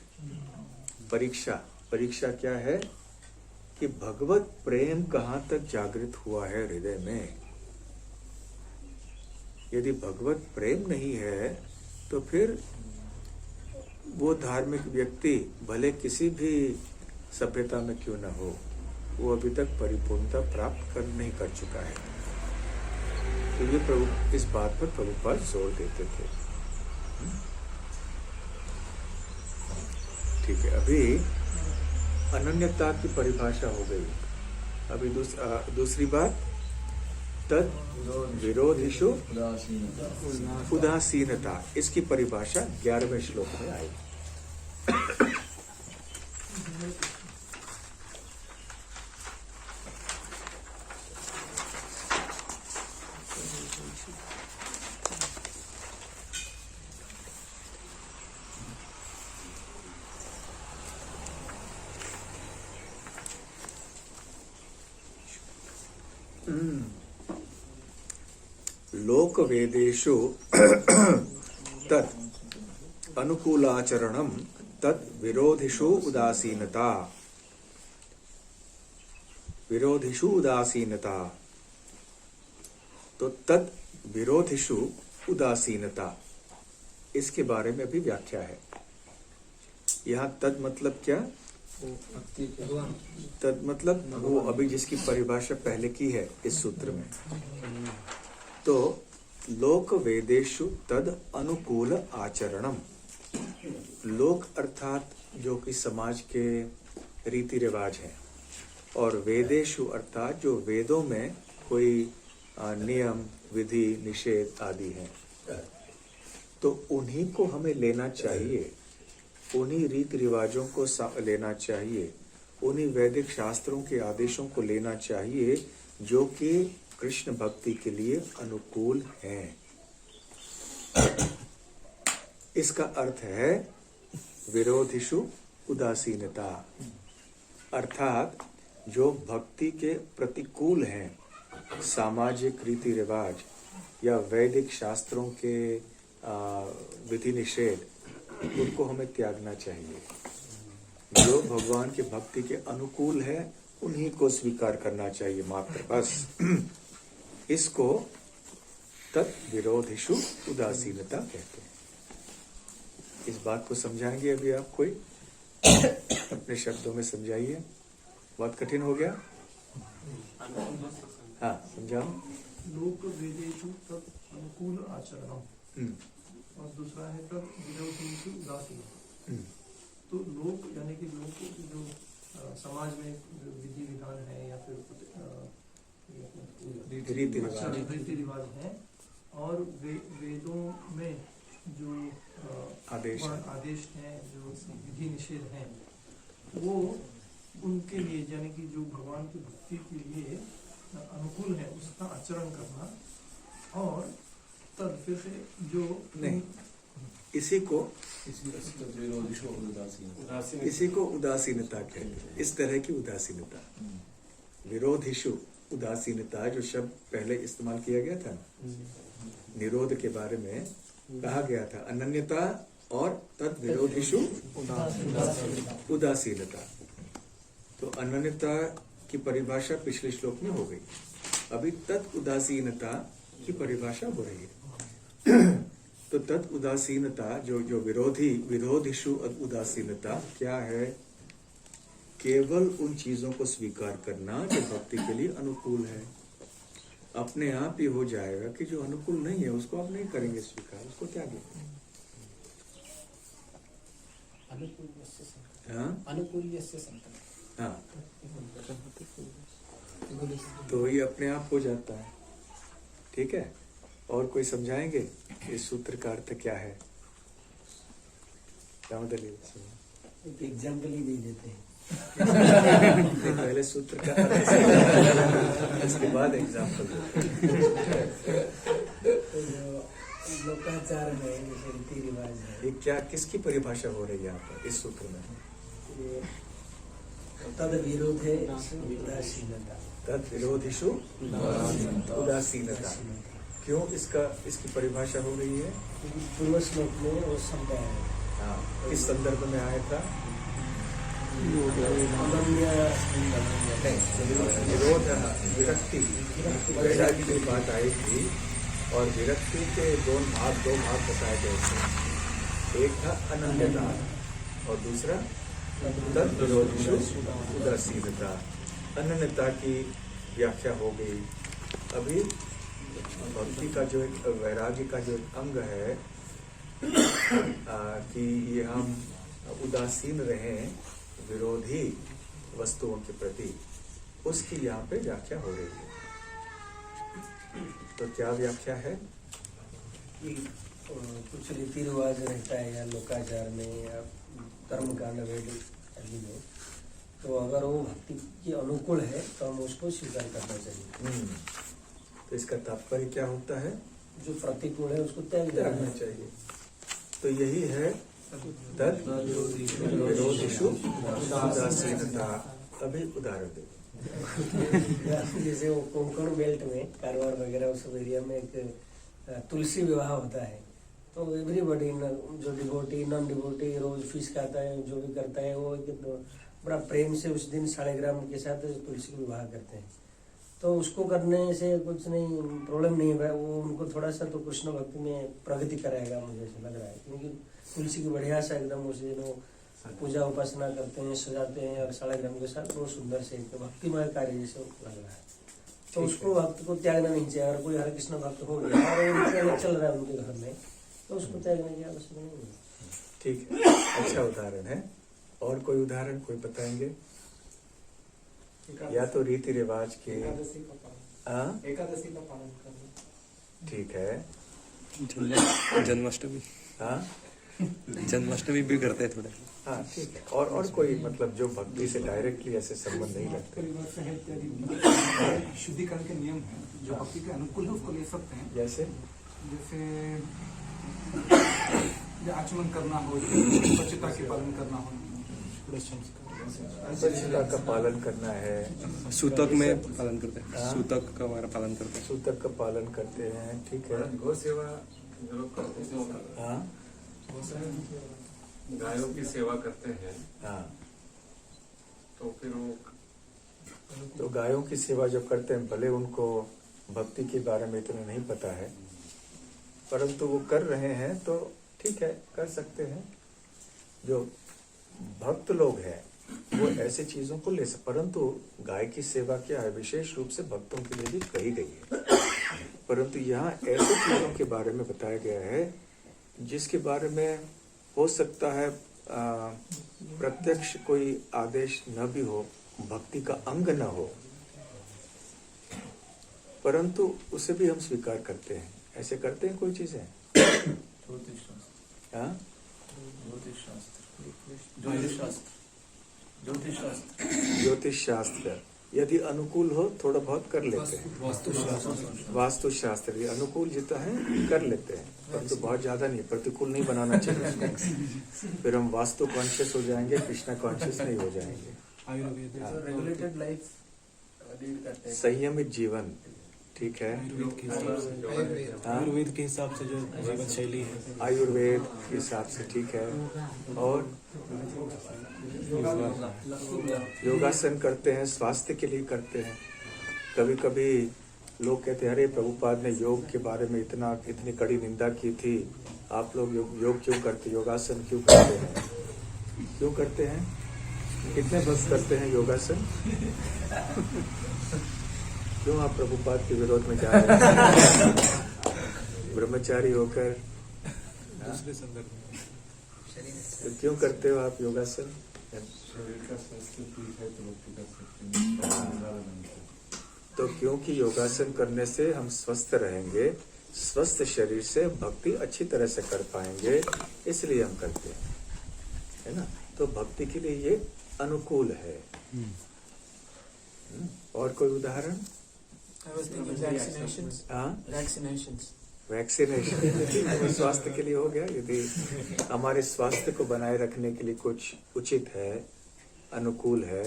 परीक्षा क्या है कि भगवत प्रेम कहाँ तक जागृत हुआ है हृदय में। यदि भगवत प्रेम नहीं है तो फिर वो धार्मिक व्यक्ति भले किसी भी सभ्यता में क्यों न हो, वो अभी तक परिपूर्णता प्राप्त नहीं कर चुका है। तो ये प्रभु इस बात पर प्रभुपाद जोर देते थे। ठीक है, अभी अनन्यता की परिभाषा हो गई। अभी दूसरी बात, तद विरोधिषु उदासीनता, इसकी परिभाषा 11वें श्लोक में आई। लोक वेदेषु तत् अनुकूलाचरणम तत् विरोधिषु उदासीनता, विरोधिषु उदासीनता। तो तत् विरोधिषु उदासीनता, इसके बारे में भी व्याख्या है। यहाँ तद मतलब क्या? तद मतलब वो अभी जिसकी परिभाषा पहले की है इस सूत्र में। तो लोक वेदेषु तद अनुकूल आचरणम, लोक अर्थात जो कि समाज के रीति रिवाज हैं, और वेदेषु अर्थात जो वेदों में कोई नियम विधि निषेध आदि हैं, तो उन्हीं को हमें लेना चाहिए, उन्हीं रीति रिवाजों को लेना चाहिए, उन्हीं वैदिक शास्त्रों के आदेशों को लेना चाहिए जो कि कृष्ण भक्ति के लिए अनुकूल हैं। इसका अर्थ है विरोधिषु उदासीनता, अर्थात जो भक्ति के प्रतिकूल हैं, सामाजिक रीति रिवाज या वैदिक शास्त्रों के विधि निषेध, उनको हमें त्यागना चाहिए। जो भगवान के भक्ति के अनुकूल है उन्हीं को स्वीकार करना चाहिए मात्र, बस। इसको तत् विरोधिषु उदासीनता कहते हैं। इस बात को समझाएंगे अभी आप, कोई अपने शब्दों में समझाइए। बहुत कठिन हो गया? हाँ, समझाओ। लोक वेदेषु तत् अनुकूल आचरणम, और दूसरा है तत् विरोधिषु उदासीनता। तो लोक यानी कि लोक जो समाज में जो विधि विधान है या फिर रीति रिवाज है, और वेदों में जो आदेश हैं, जो विधि निषेध हैं, वो उनके लिए यानी कि जो भगवान की भक्ति के लिए अनुकूल है उसका आचरण करना, और तद फिर से जो नहीं, इसी को उदासीनता कहते हैं। इस तरह की उदासीनता, विरोधिषु उदासीनता, जो शब्द पहले इस्तेमाल किया गया था निरोध के बारे में कहा गया था, अनन्यता और तद विरोधिषु उदासीनता। तो अनन्यता की परिभाषा पिछले श्लोक में हो गई, अभी तत् उदासीनता की परिभाषा हो रही है। तो तत् उदासीनता जो विरोधिषु उदासीनता क्या है? केवल उन चीजों को स्वीकार करना जो भक्ति के लिए अनुकूल है। अपने आप ही हो जाएगा कि जो अनुकूल नहीं है उसको आप नहीं करेंगे स्वीकार, उसको त्यागेंगे। हाँ, तो ये अपने आप हो जाता है। ठीक है, और कोई समझाएंगे इस सूत्र का अर्थ क्या है? एग्जाम्पल ही दे देते हैं। पहले सूत्र का अर्थ समझो, इसके बाद एग्जाम्पल दो। तो जो लोकाचार में जैसे रीति रिवाज है, ये क्या, किसकी परिभाषा हो रही है यहाँ पर इस सूत्र में? ये तद विरोध है उदासीनता। तद विरोधिषु उदासीनता। क्यों इसकी परिभाषा हो रही है? क्योंकि पूर्व श्लोक में वो शब्द है। हाँ, किस संदर्भ में आया था? अनन्य विरोध, विरक्ति, वैराग्य की बात आई थी और विरक्ति के दो भाग बताए गए थे। एक था अनन्यता और दूसरा तद विरोधिषु उदासीनता। अनन्यता की व्याख्या हो गई। अभी भक्ति का जो एक, वैराग्य का जो एक अंग है कि ये हम उदासीन रहें विरोधी वस्तुओं के प्रति, उसकी यहाँ पे व्याख्या हो रही है। तो क्या व्याख्या है? कि कुछ रीति रिवाज रहता है या लोकाचार में या कर्म कांड वैदिक आदि में, तो अगर वो भक्ति के अनुकूल है तो हम उसको स्वीकार करना चाहिए। तो इसका तात्पर्य क्या होता है? जो प्रतिकूल है उसको त्याग देना त्यागना चाहिए। तो यही है तद विरोधिषु उदासीनता। अभी उदाहरण दे। जैसे वो कोंकण बेल्ट में कारवार वगैरह उस सब एरिया में एक तुलसी विवाह होता है, तो एवरीबॉडी जो डिवोटी नॉन डिवोटी रोज फिश खाता है, जो भी करता है वो बड़ा प्रेम से उस दिन शालिग्राम के साथ तुलसी का विवाह करते हैं। तो उसको करने से कुछ नहीं, प्रॉब्लम नहीं है, वो उनको थोड़ा सा तो कृष्ण भक्ति में प्रगति कराएगा, मुझे ऐसा लग रहा है। क्योंकि तुलसी की बढ़िया सा एकदम उस दिन वो पूजा उपासना करते हैं, सजाते हैं और शालिग्राम के साथ बहुत सुंदर से भक्तिमय कार्य जैसे लग रहा है। तो उसको भक्त को त्यागना नहीं चाहिए। अगर कोई हरे कृष्ण भक्त हो गया और वो चल रहा है उनके घर में, तो उसको त्यागने की आवश्यकता नहीं है। ठीक है, अच्छा उदाहरण है। और कोई उदाहरण कोई बताएंगे? या तो रीति रिवाज के, एकादशी का पालन करना। ठीक है। जन्माष्टमी, हाँ जन्माष्टमी भी करते हैं थोड़े। हाँ ठीक है। और कोई मतलब जो भक्ति से डायरेक्टली ऐसे संबंध नहीं रखते? शुद्धिकरण के नियम है जो भक्ति के अनुकूल है उसको ले सकते हैं। जैसे आचमन करना हो, स्वच्छता के पालन करना हो, स्वच्छता का पालन करना है। सूतक में पालन करते हैं, सूतक का हमारा पालन करते हैं। सूतक का पालन करते हैं, ठीक है। गौ सेवा जो लोग करते हैं, हाँ गायों की सेवा करते हैं, हाँ। तो फिर वो तो गायों की सेवा जो करते हैं, भले उनको भक्ति के बारे में इतना नहीं पता है, परंतु वो कर रहे हैं तो ठीक है, कर सकते हैं। जो भक्त लोग हैं वो ऐसे चीजों को ले सकते, परंतु गाय की सेवा क्या है, विशेष रूप से भक्तों के लिए भी कही गई है। परंतु यहाँ ऐसे चीजों के बारे में बताया गया है जिसके बारे में हो सकता है प्रत्यक्ष कोई आदेश न भी हो, भक्ति का अंग न हो, परंतु उसे भी हम स्वीकार करते हैं। ऐसे करते हैं कोई चीजें? हाँ, ज्योतिष शास्त्र यदि अनुकूल हो थोड़ा बहुत कर लेते हैं। वास्तु शास्त्र ये अनुकूल जितना है कर लेते हैं, परंतु बहुत ज्यादा नहीं, प्रतिकूल नहीं बनाना चाहिए। फिर हम वास्तु कॉन्शियस हो जाएंगे, कृष्णा कॉन्शियस नहीं हो जाएंगे। रेगुलेटेड लाइफ लीड करते हैं, संयमित जीवन, ठीक है। आयुर्वेद के हिसाब से जो जीवन शैली है, आयुर्वेद के हिसाब से ठीक है। और योगासन करते हैं, स्वास्थ्य के लिए करते हैं। कभी कभी लोग कहते हैं, अरे प्रभुपाद ने योग के बारे में इतनी कड़ी निंदा की थी, आप लोग योग क्यों करते, योगासन क्यों करते हैं? क्यों करते हैं? कितने भक्त करते हैं योगासन? क्यों आप प्रभुपाद के विरोध में जा रहे हैं? ब्रह्मचारी होकर दूसरे संदर्भ में तो क्यों करते हो आप योगासन? शरीर का स्वास्थ्य ठीक है तो भक्ति कर सकते हैं। तो क्योंकि योगासन करने से हम स्वस्थ रहेंगे, स्वस्थ शरीर से भक्ति अच्छी तरह से कर पाएंगे, इसलिए हम करते हैं, है ना। तो भक्ति के लिए ये अनुकूल है। और कोई उदाहरण? I was thinking vaccinations. हाँ, Vaccinations. वैक्सीनेशन स्वास्थ्य के लिए हो गया। यदि हमारे स्वास्थ्य को बनाए रखने के लिए कुछ उचित है, अनुकूल है,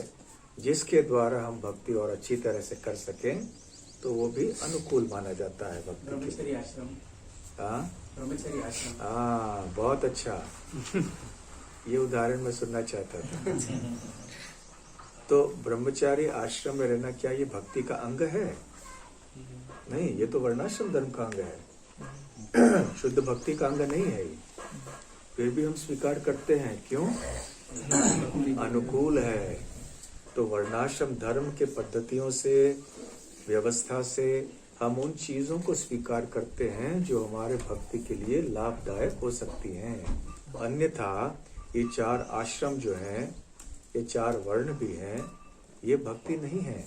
जिसके द्वारा हम भक्ति और अच्छी तरह से कर सकें, तो वो भी अनुकूल माना जाता है भक्ति के ब्रह्मचर्य लिए। आश्रम। हाँ ब्रह्मचर्य आश्रम। हाँ, बहुत अच्छा। ये उदाहरण मैं सुनना चाहता था। तो ब्रह्मचारी आश्रम में रहना क्या ये भक्ति का अंग है? नहीं, ये तो वर्णाश्रम धर्म का अंग है, शुद्ध भक्ति का अंग नहीं है ये। फिर भी हम स्वीकार करते हैं, क्यों? अनुकूल है। तो वर्णाश्रम धर्म के पद्धतियों से, व्यवस्था से हम उन चीजों को स्वीकार करते हैं जो हमारे भक्ति के लिए लाभदायक हो सकती हैं। अन्यथा ये 4 आश्रम जो हैं, ये 4 वर्ण भी हैं, ये भक्ति नहीं है।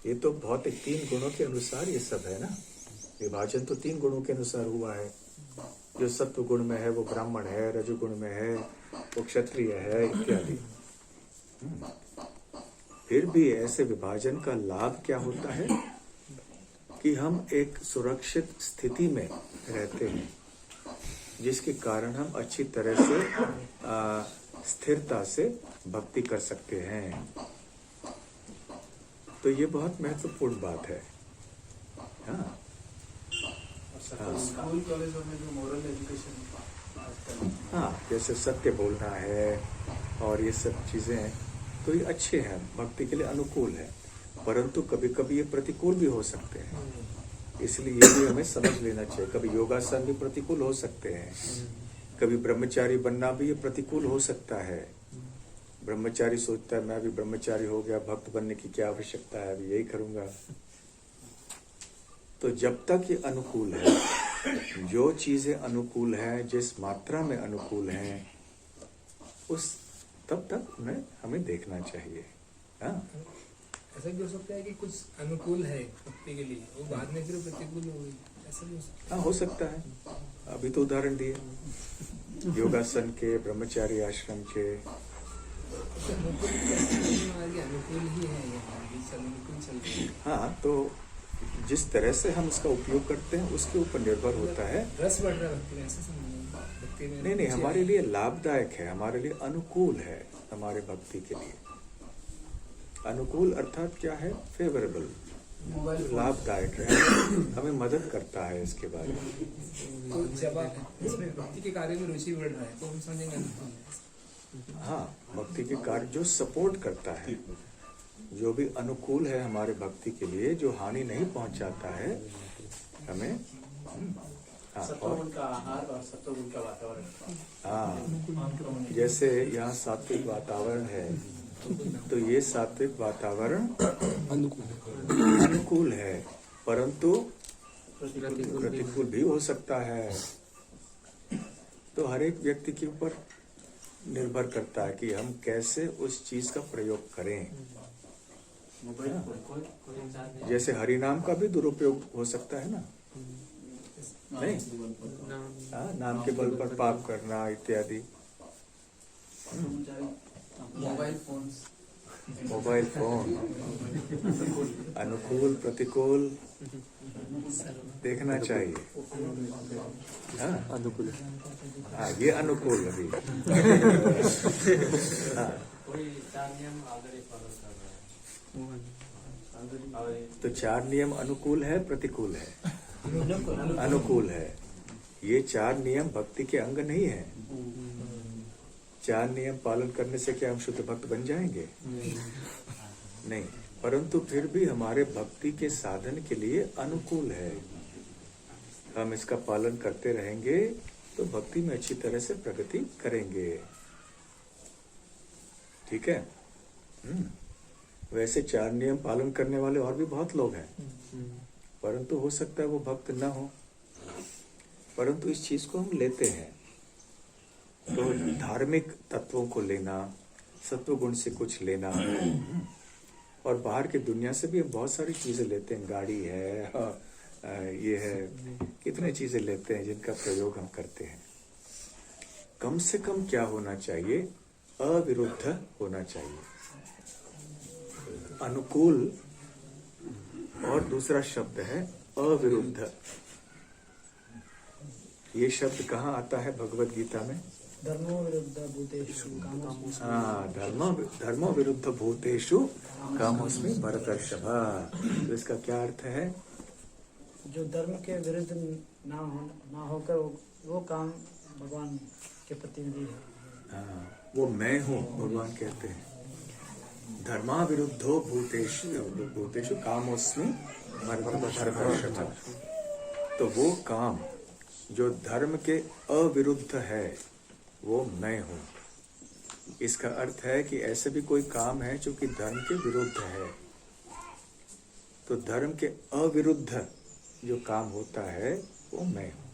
ये तो भौतिक 3 गुणों के अनुसार ये सब है ना। विभाजन तो 3 गुणों के अनुसार हुआ है। जो सत्व गुण में है वो ब्राह्मण है, रजोगुण में है वो क्षत्रिय है, इत्यादि। फिर भी ऐसे विभाजन का लाभ क्या होता है कि हम एक सुरक्षित स्थिति में रहते हैं, जिसके कारण हम अच्छी तरह से स्थिरता से भक्ति कर सकते हैं। तो ये बहुत महत्वपूर्ण बात है। हाँ, स्कूल कॉलेजों में जो मोरल एजुकेशन, हाँ, जैसे सत्य बोलना है और ये सब चीजें, तो ये अच्छे हैं, भक्ति के लिए अनुकूल है। परंतु कभी कभी ये प्रतिकूल भी हो सकते हैं, इसलिए ये भी हमें समझ लेना चाहिए। कभी योगासन भी प्रतिकूल हो सकते हैं, कभी ब्रह्मचारी बनना भी ये प्रतिकूल हो सकता है। ब्रह्मचारी सोचता है मैं भी ब्रह्मचारी हो गया, भक्त बनने की क्या आवश्यकता है, अभी यही करूंगा। तो जब तक ये अनुकूल है, जो चीजें अनुकूल हैं, जिस मात्रा में अनुकूल हैं, उस तब तक उन्हें हमें देखना चाहिए। हाँ, ऐसा भी हो सकता है कि कुछ अनुकूल है भक्ति के लिए, वो बाद में फिर प्रतिकूल हो गई, ऐसा भी हो सकता है। हाँ, हो सकता है। अभी तो उदाहरण दिए योगासन के, ब्रह्मचारी आश्रम के। अनुकूल ही है ये, अनुकूल चल रही है। हाँ, तो जिस तरह से हम इसका उपयोग करते हैं उसके ऊपर निर्भर होता है। रस बढ़ रहा है भक्ति में, ऐसा समझिए। भक्ति में नहीं, हमारे लिए लाभदायक है, हमारे लिए अनुकूल है, हमारे भक्ति के लिए। अनुकूल अर्थात क्या है? फेवरेबल, लाभदायक है, हमें मदद करता है इसके बारे में। तो जब आप इसमें भक्ति के कार्य में रुचि बढ़ रहा है तो हम समझेंगे अनुकूल है। हाँ, भक्ति के कार्य जो सपोर्ट करता है, जो भी अनुकूल है हमारे भक्ति के लिए, जो हानि नहीं पहुंचाता है हमें। हाँ, सत्वगुण का आहार और सत्वगुण का वातावरण। हाँ, जैसे यहाँ सात्विक वातावरण है, तो ये सात्विक वातावरण अनुकूल है, परंतु प्रतिकूल भी हो सकता है। तो हर एक व्यक्ति के ऊपर निर्भर करता है कि हम कैसे उस चीज का प्रयोग करें। जैसे हरि नाम का भी दुरुपयोग हो सकता है ना, नहीं? हाँ, नाम के बल पर पाप करना इत्यादि। मोबाइल फोन अनुकूल प्रतिकूल देखना चाहिए। हाँ, अनुकूल। हाँ, ये अनुकूल अभी। हाँ, कोई 4 नियम ऑलरेडी फॉलो कर रहा है। तो 4 नियम अनुकूल है, प्रतिकूल है? अनुकूल है। ये 4 नियम भक्ति के अंग नहीं है। 4 नियम पालन करने से क्या हम शुद्ध भक्त बन जाएंगे? नहीं, परंतु फिर भी हमारे भक्ति के साधन के लिए अनुकूल है। हम इसका पालन करते रहेंगे तो भक्ति में अच्छी तरह से प्रगति करेंगे। ठीक है? वैसे 4 नियम पालन करने वाले और भी बहुत लोग हैं, परंतु हो सकता है वो भक्त न हो, परंतु इस चीज को हम लेते हैं। तो धार्मिक तत्वों को लेना, सत्वगुण से कुछ लेना, और बाहर की दुनिया से भी हम बहुत सारी चीजें लेते हैं। गाड़ी है, ये है, कितने चीजें लेते हैं जिनका प्रयोग हम करते हैं। कम से कम क्या होना चाहिए? अविरुद्ध होना चाहिए। अनुकूल और दूसरा शब्द है अविरुद्ध। ये शब्द कहाँ आता है भगवत गीता में? धर्मो विरुद्ध भूतेषु कामोस्मि। हाँ, धर्मो विरुद्ध भूतेषु कामोस्मि भरतर्षभ। तो इसका क्या अर्थ है? जो धर्म के विरुद्ध ना होकर वो काम भगवान के प्रतिनिधि है। हाँ, वो मैं हूँ भगवान कहते हैं। धर्मा विरुद्धो भूतेषु कामोस्मि भरतर्षभ। तो वो काम जो धर्म के अविरुद्ध है वो मैं हूँ। इसका अर्थ है कि ऐसे भी कोई काम है जो कि धर्म के विरुद्ध है, तो धर्म के अविरुद्ध जो काम होता है वो मैं हूँ।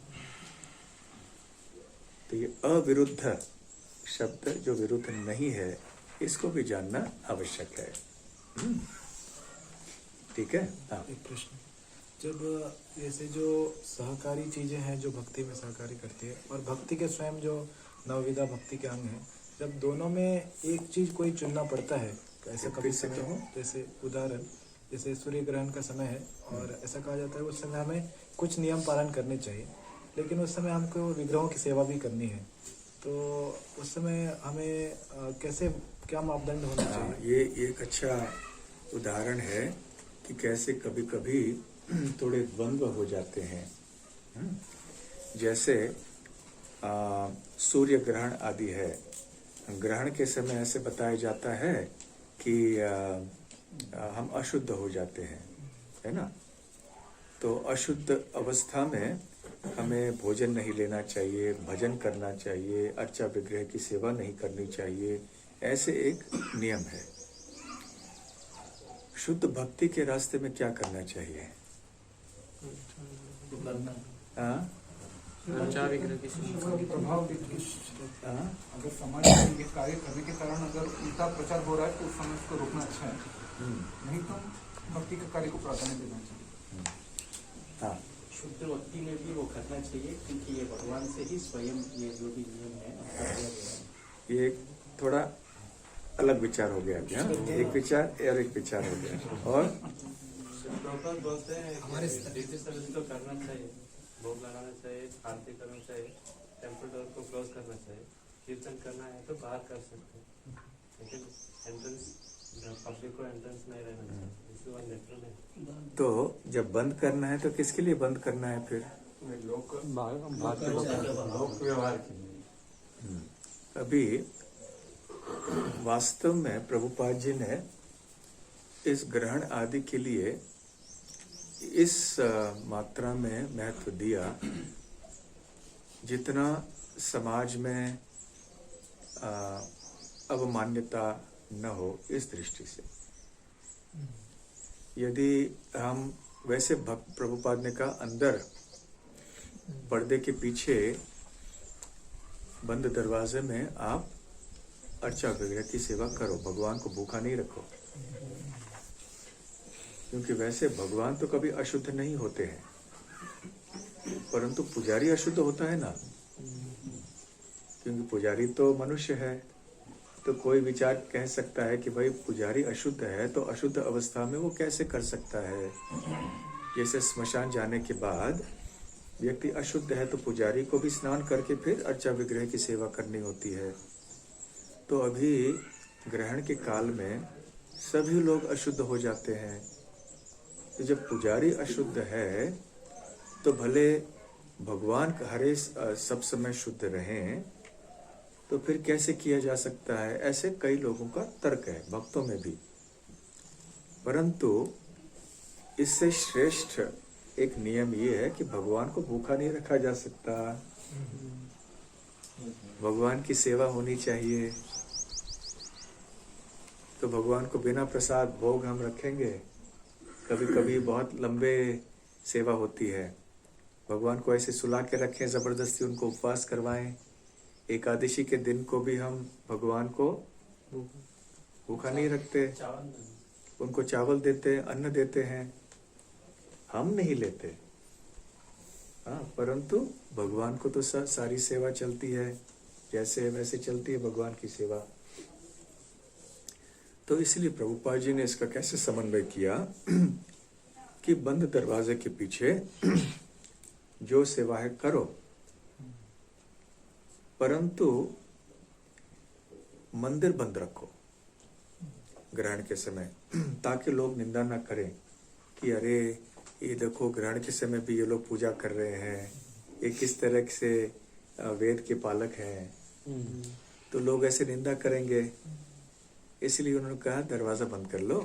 तो ये अविरुद्ध शब्द जो विरुद्ध नहीं है, इसको भी जानना आवश्यक है। ठीक है। हाँ। एक प्रश्न, जब जैसे जो सहकारी चीजें हैं जो भक्ति में सहकारी करती है और भक्ति के स्वयं जो नवविधा भक्ति के अंग हैं, जब दोनों में एक चीज कोई चुनना पड़ता है, ऐसा कभी समय हो, जैसे उदाहरण जैसे सूर्य ग्रहण का समय है और ऐसा कहा जाता है उस समय हमें कुछ नियम पालन करने चाहिए, लेकिन उस समय हमको विग्रहों की सेवा भी करनी है, तो उस समय हमें कैसे क्या मापदंड होना चाहिए? ये एक अच्छा उदाहरण है कि कैसे कभी कभी थोड़े द्वंद्व हो जाते हैं। जैसे सूर्य ग्रहण आदि है, ग्रहण के समय ऐसे बताया जाता है कि हम अशुद्ध हो जाते हैं, है ना। तो अशुद्ध अवस्था में हमें भोजन नहीं लेना चाहिए, भजन करना चाहिए, अर्चा विग्रह की सेवा नहीं करनी चाहिए, ऐसे एक नियम है। शुद्ध भक्ति के रास्ते में क्या करना चाहिए? प्रभाव अगर समाज में ये कार्य करने के कारण अगर उल्टा प्रचार हो रहा है तो उस समय उसको रोकना अच्छा है, नहीं तो भक्ति के कार्य को प्राधान्य देना चाहिए। हाँ, शुद्ध भक्ति में भी वो करना चाहिए, क्योंकि ये भगवान से ही स्वयं ये जो भी नियम है ये थोड़ा अलग विचार हो गया क्या? एक विचार और एक विचार हो गया। और प्रॉपर बोलते हैं हमारे सर्विस तो करना चाहिए, भोग लगाना चाहिए, आरती करना चाहिए, टेम्पल डोर को क्लोज करना चाहिए, कीर्तन करना है तो बाहर कर सकते हैं, लेकिन एंट्रेंस पब्लिक को एंट्रेंस नहीं रहना चाहिए, इसी वन नेचुरल है। तो जब बंद करना है तो किसके लिए बंद करना है फिर? लोक व्यवहार के लिए। अभी वास्तव में प्रभुपाद जी ने इस ग्रहण आदि के लिए इस मात्रा में महत्व दिया जितना समाज में अवमान्यता न हो, इस दृष्टि से। यदि हम वैसे प्रभुपाद ने कहा अंदर पर्दे के पीछे बंद दरवाजे में आप अर्चा विग्रह की सेवा करो, भगवान को भूखा नहीं रखो, क्योंकि वैसे भगवान तो कभी अशुद्ध नहीं होते हैं, परंतु पुजारी अशुद्ध होता है ना, क्योंकि पुजारी तो मनुष्य है। तो कोई विचार कह सकता है कि भाई पुजारी अशुद्ध है तो अशुद्ध अवस्था में वो कैसे कर सकता है। जैसे श्मशान जाने के बाद व्यक्ति अशुद्ध है तो पुजारी को भी स्नान करके फिर अर्चा विग्रह की सेवा करनी होती है। तो अभी ग्रहण के काल में सभी लोग अशुद्ध हो जाते हैं। तो जब पुजारी अशुद्ध है तो भले भगवान हरे सब समय शुद्ध रहें, तो फिर कैसे किया जा सकता है? ऐसे कई लोगों का तर्क है, भक्तों में भी। परंतु इससे श्रेष्ठ एक नियम ये है कि भगवान को भूखा नहीं रखा जा सकता, भगवान की सेवा होनी चाहिए। तो भगवान को बिना प्रसाद भोग हम रखेंगे? कभी कभी बहुत लंबे सेवा होती है, भगवान को ऐसे सुला के रखें, जबरदस्ती उनको उपवास करवाएं। एकादशी के दिन को भी हम भगवान को भूखा नहीं रखते, उनको चावल देते हैं, अन्न देते हैं, हम नहीं लेते। हाँ, परंतु भगवान को तो सारी सेवा चलती है, जैसे वैसे चलती है भगवान की सेवा। तो इसलिए प्रभुपाद जी ने इसका कैसे समन्वय किया कि बंद दरवाजे के पीछे जो सेवा है करो, परंतु मंदिर बंद रखो ग्रहण के समय, ताकि लोग निंदा ना करें कि अरे ये देखो ग्रहण के समय भी ये लोग पूजा कर रहे हैं, ये किस तरह से वेद के पालक हैं, तो लोग ऐसे निंदा करेंगे। इसलिए उन्होंने कहा दरवाजा बंद कर लो,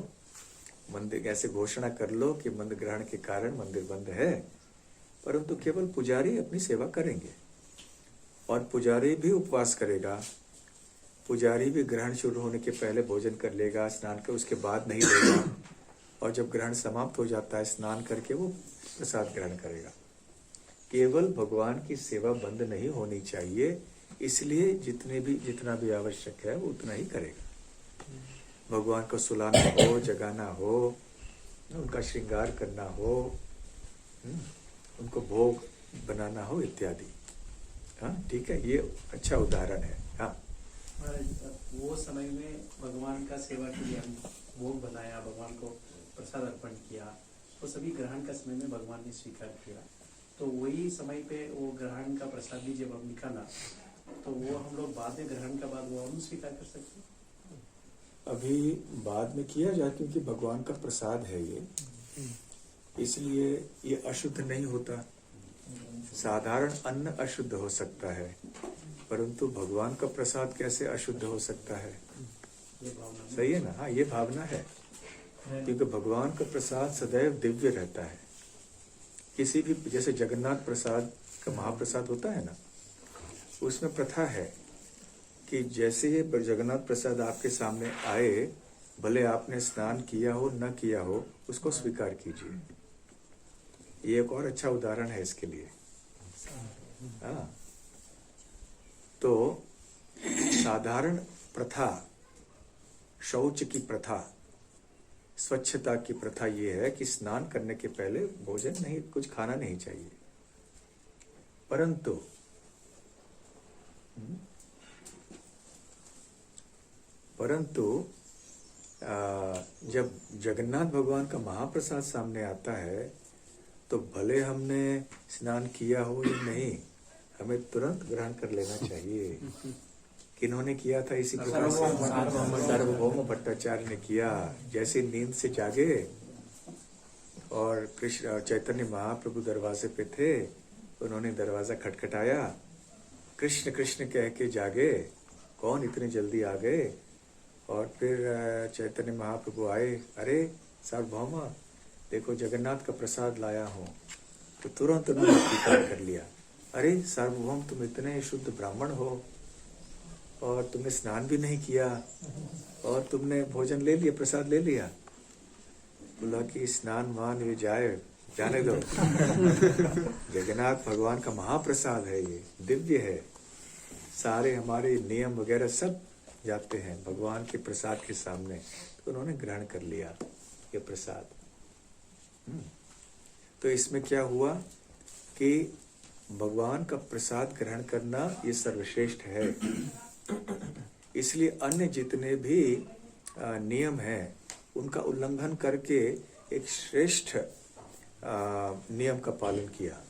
मंदिर ऐसे घोषणा कर लो कि मंदिर ग्रहण के कारण मंदिर बंद है, परंतु केवल पुजारी अपनी सेवा करेंगे। और पुजारी भी उपवास करेगा, पुजारी भी ग्रहण शुरू होने के पहले भोजन कर लेगा, स्नान कर उसके बाद नहीं लेगा, और जब ग्रहण समाप्त हो जाता है स्नान करके वो प्रसाद ग्रहण करेगा। केवल भगवान की सेवा बंद नहीं होनी चाहिए, इसलिए जितना भी आवश्यक है वो उतना ही करेगा। भगवान को सुलाना हो, जगाना हो, उनका श्रृंगार करना हो, उनको भोग बनाना हो इत्यादि। हाँ ठीक है, ये अच्छा उदाहरण है। हाँ वो समय में भगवान का सेवा के लिए हम भोग बनाया, भगवान को प्रसाद अर्पण किया, तो सभी ग्रहण का समय में भगवान ने स्वीकार किया। तो वही समय पे वो ग्रहण का प्रसाद भी जब हम निकाला, तो वो हम लोग बाद में ग्रहण का बाद वो हम स्वीकार कर सकते हैं। अभी बाद में किया जाए, क्योंकि भगवान का प्रसाद है ये, इसलिए ये अशुद्ध नहीं होता। साधारण अन्न अशुद्ध हो सकता है, परंतु भगवान का प्रसाद कैसे अशुद्ध हो सकता है? सही है ना? हाँ, ये भावना है, क्योंकि भगवान का प्रसाद सदैव दिव्य रहता है। किसी भी, जैसे जगन्नाथ प्रसाद का महाप्रसाद होता है ना, उसमें प्रथा है कि जैसे ही जगन्नाथ प्रसाद आपके सामने आए, भले आपने स्नान किया हो न किया हो, उसको स्वीकार कीजिए। ये एक और अच्छा उदाहरण है इसके लिए। हाँ, तो साधारण प्रथा, शौच की प्रथा, स्वच्छता की प्रथा ये है कि स्नान करने के पहले भोजन नहीं, कुछ खाना नहीं चाहिए। परंतु जब जगन्नाथ भगवान का महाप्रसाद सामने आता है, तो भले हमने स्नान किया हो या नहीं, हमें तुरंत ग्रहण कर लेना चाहिए। किन्होंने किया था इसी प्रकार से? सार्वभौम भट्टाचार्य ने किया। जैसे नींद से जागे और कृष्ण चैतन्य महाप्रभु दरवाजे पे थे, उन्होंने दरवाजा खटखटाया, कृष्ण कृष्ण कह के जागे, कौन इतने जल्दी आ गए? और फिर चैतन्य महाप्रभु आए, अरे सार्वभौम देखो जगन्नाथ का प्रसाद लाया हूँ। तो तुरंत उन्होंने स्वीकार कर लिया, अरे सार्वभौम तुम इतने शुद्ध ब्राह्मण हो और तुमने स्नान भी नहीं किया और तुमने भोजन ले लिया, प्रसाद ले लिया। बोला कि स्नान मान ये जाने दो। जगन्नाथ भगवान का महाप्रसाद है, ये दिव्य है, सारे हमारे नियम वगैरह सब जाते हैं भगवान के प्रसाद के सामने। तो उन्होंने ग्रहण कर लिया ये प्रसाद। तो इसमें क्या हुआ कि भगवान का प्रसाद ग्रहण करना ये सर्वश्रेष्ठ है। इसलिए अन्य जितने भी नियम हैं उनका उल्लंघन करके एक श्रेष्ठ नियम का पालन किया।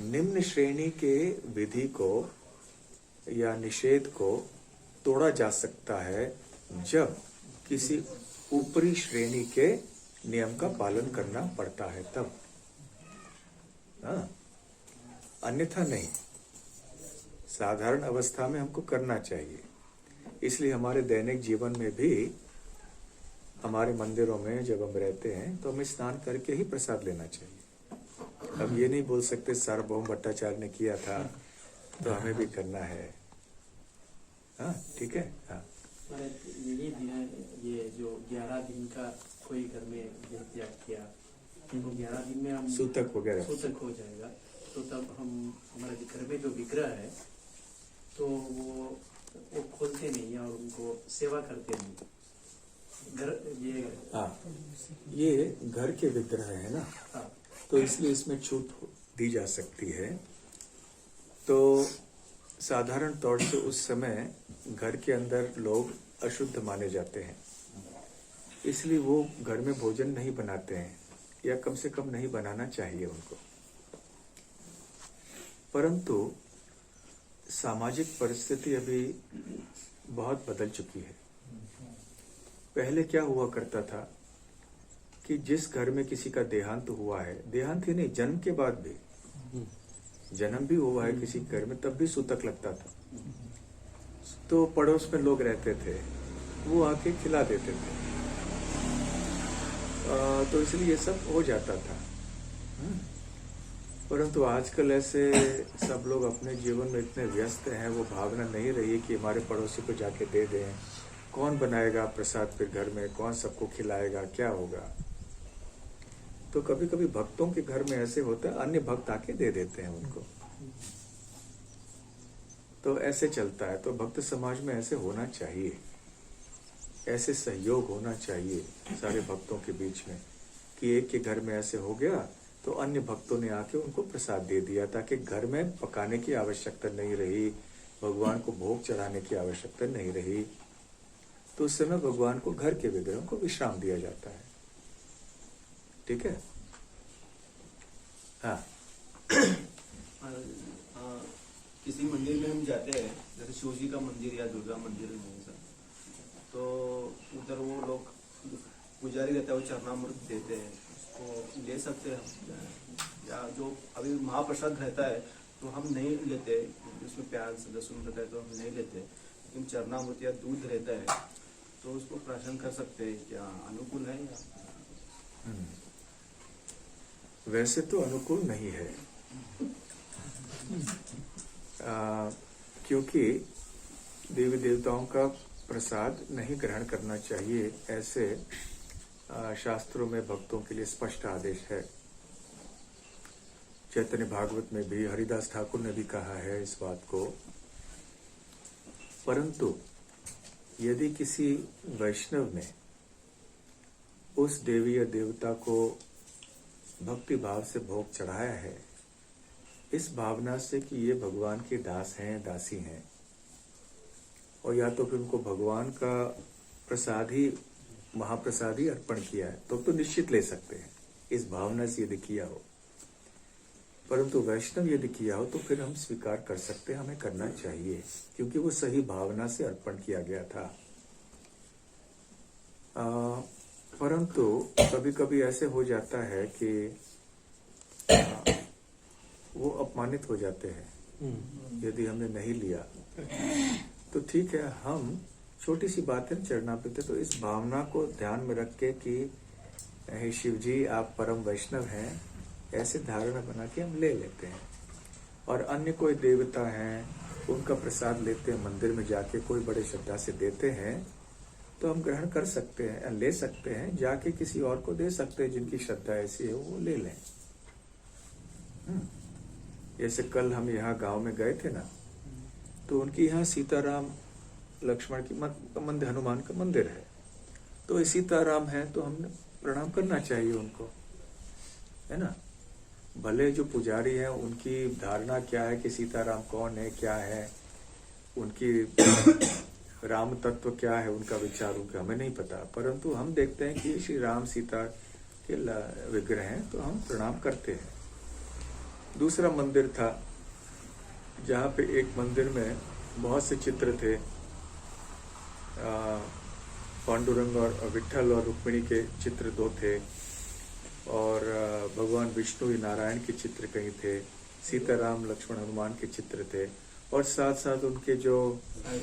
निम्न श्रेणी के विधि को या निषेध को तोड़ा जा सकता है जब किसी ऊपरी श्रेणी के नियम का पालन करना पड़ता है, तब। हाँ, अन्यथा नहीं। साधारण अवस्था में हमको करना चाहिए। इसलिए हमारे दैनिक जीवन में भी, हमारे मंदिरों में जब हम रहते हैं तो हमें स्नान करके ही प्रसाद लेना चाहिए। अब ये नहीं बोल सकते सार्वभौम भट्टाचार्य ने किया था तो हमें भी करना है। हाँ ठीक है। हाँ, ये जो 11 दिन का कोई घर में देह त्याग किया, तो 11 दिन में हम सूतक वगैरह सूतक हो जाएगा, तो तब हम हमारे घर में जो विग्रह है तो वो खोलते नहीं और उनको सेवा करते नहीं। ये घर के विग्रह है ना। हाँ, तो इसलिए इसमें छूट दी जा सकती है। तो साधारण तौर से उस समय घर के अंदर लोग अशुद्ध माने जाते हैं, इसलिए वो घर में भोजन नहीं बनाते हैं, या कम से कम नहीं बनाना चाहिए उनको। परंतु सामाजिक परिस्थिति अभी बहुत बदल चुकी है। पहले क्या हुआ करता था कि जिस घर में किसी का देहांत हुआ है, देहांत ही नहीं, जन्म के बाद भी, जन्म भी हुआ है किसी घर में, तब भी सूतक लगता था, तो पड़ोस में लोग रहते थे, वो आके खिला देते थे। तो इसलिए ये सब हो जाता था। परंतु आजकल ऐसे सब लोग अपने जीवन में इतने व्यस्त हैं, वो भावना नहीं रही कि हमारे पड़ोसी को जाके दे दें, कौन बनाएगा प्रसाद फिर घर में, कौन सबको खिलाएगा, क्या होगा। तो कभी कभी भक्तों के घर में ऐसे होता है, अन्य भक्त आके दे देते हैं उनको, तो ऐसे चलता है। तो भक्त समाज में ऐसे होना चाहिए, ऐसे सहयोग होना चाहिए सारे भक्तों के बीच में, कि एक के घर में ऐसे हो गया तो अन्य भक्तों ने आके उनको प्रसाद दे दिया, ताकि घर में पकाने की आवश्यकता नहीं रही, भगवान को भोग चढ़ाने की आवश्यकता नहीं रही। तो उस समय भगवान को, घर के विग्रहों को विश्राम दिया जाता है। ठीक है। हाँ, किसी मंदिर में हम जाते हैं, जैसे शिव जी का मंदिर या दुर्गा मंदिर में सर, तो उधर वो लोग पुजारी रहता है, वो चरणामृत देते हैं, उसको ले सकते हैं हम, या जो अभी महाप्रसाद रहता है तो हम नहीं लेते, उसमें प्याज लहसुन रहता है तो हम नहीं लेते, लेकिन चरणामृत या दूध रहता है तो उसको प्राशन कर सकते हैं, क्या अनुकूल है या? वैसे तो अनुकूल नहीं है, क्योंकि देवी देवताओं का प्रसाद नहीं ग्रहण करना चाहिए, ऐसे शास्त्रों में भक्तों के लिए स्पष्ट आदेश है। चैतन्य भागवत में भी हरिदास ठाकुर ने भी कहा है इस बात को। परंतु यदि किसी वैष्णव ने उस देवी या देवता को भक्ति भाव से भोग चढ़ाया है, इस भावना से कि ये भगवान के दास हैं, दासी हैं, और या तो फिर उनको भगवान का प्रसाद ही, महाप्रसाद ही अर्पण किया है, तो निश्चित ले सकते हैं, इस भावना से यदि किया हो। परंतु वैष्णव यदि किया हो तो फिर हम स्वीकार कर सकते हैं, हमें करना चाहिए, क्योंकि वो सही भावना से अर्पण किया गया था। परंतु कभी कभी ऐसे हो जाता है कि वो अपमानित हो जाते हैं यदि हमने नहीं लिया। तो ठीक है, हम छोटी सी बात है, चरणामृत, तो इस भावना को ध्यान में रख के कि हे शिव जी आप परम वैष्णव हैं, ऐसे धारणा बना के हम ले लेते हैं। और अन्य कोई देवता हैं, उनका प्रसाद लेते हैं, मंदिर में जाके कोई बड़े श्रद्धा से देते हैं, तो हम ग्रहण कर सकते हैं, ले सकते हैं, जाके किसी और को दे सकते हैं जिनकी श्रद्धा ऐसी है, वो ले लें। जैसे कल हम यहाँ गांव में गए थे ना, तो उनकी यहाँ सीताराम लक्ष्मण की मंदिर, हनुमान का मंदिर है, तो ये सीताराम है तो हमने प्रणाम करना चाहिए उनको, है ना। भले जो पुजारी है उनकी धारणा क्या है कि सीताराम कौन है, क्या है, उनकी राम तत्व क्या है, उनका विचार उनका हमें नहीं पता, परंतु हम देखते हैं कि श्री राम सीता के विग्रह हैं तो हम प्रणाम करते हैं। दूसरा मंदिर था जहाँ पे एक मंदिर में बहुत से चित्र थे, पांडुरंग और विठल और रुक्मिणी के चित्र 2 थे, और भगवान विष्णु नारायण के चित्र कहीं थे, सीताराम लक्ष्मण हनुमान के चित्र थे, और साथ साथ उनके जो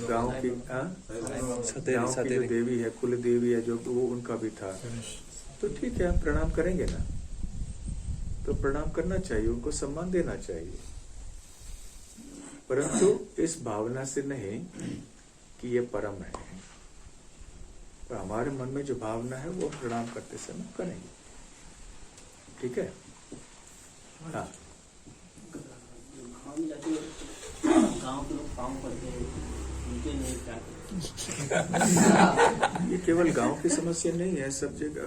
गांव की गांव की जो देवी है, कुल देवी है, जो वो उनका भी था। तो ठीक है, हम प्रणाम करेंगे ना, तो प्रणाम करना चाहिए, उनको सम्मान देना चाहिए, परंतु इस भावना से नहीं कि ये परम है। तो हमारे मन में जो भावना है वो प्रणाम करते समय करेंगे। ठीक है। हाँ, गांव के लोग काम करते हैं, उनके नहीं क्या ये केवल गांव की समस्या नहीं है, सब जगह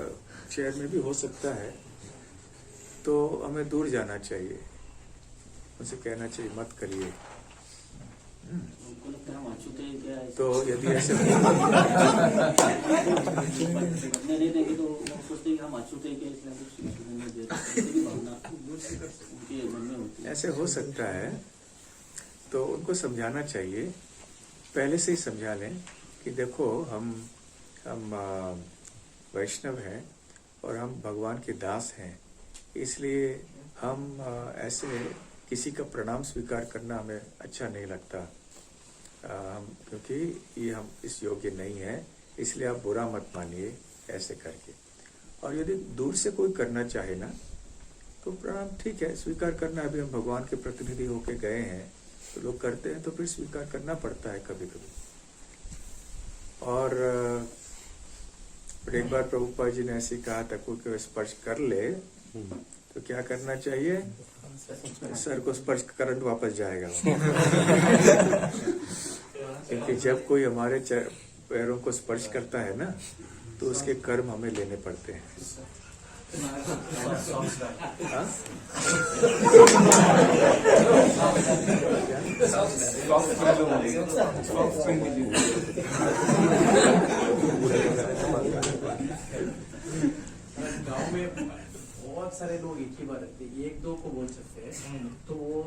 शहर में भी हो सकता है। तो हमें दूर जाना चाहिए, उनसे कहना चाहिए मत करिए। उनको लगता है अछूते हैं क्या तो यदि ऐसे नहीं देंगे तो वो सोचते हैं कि हम अछूते हैं क्या, इसलिए हम कुछ नहीं देते, ऐसी भी भावना उनके मन में होती है। ऐसे हो सकता है, तो उनको समझाना चाहिए, पहले से ही समझा लें कि देखो हम वैष्णव हैं और हम भगवान के दास हैं, इसलिए हम ऐसे किसी का प्रणाम स्वीकार करना हमें अच्छा नहीं लगता, क्योंकि ये हम इस योग्य नहीं है, इसलिए आप बुरा मत मानिए ऐसे करके। और यदि दूर से कोई करना चाहे ना तो प्रणाम ठीक है, स्वीकार करना। अभी हम भगवान के प्रतिनिधि होके गए हैं तो लोग करते हैं, तो फिर स्वीकार करना पड़ता है कभी कभी। और एक बार प्रभुपाद जी ने ऐसे कहा था, कोई को स्पर्श कर ले तो क्या करना चाहिए, सर को स्पर्श करंट वापस जाएगा। क्योंकि जब कोई हमारे पैरों को स्पर्श करता है ना तो उसके कर्म हमें लेने पड़ते हैं। हाँ? गाँव में बहुत सारे लोग एक ही बार रहते हैं, एक दो को बोल सकते हैं, तो वो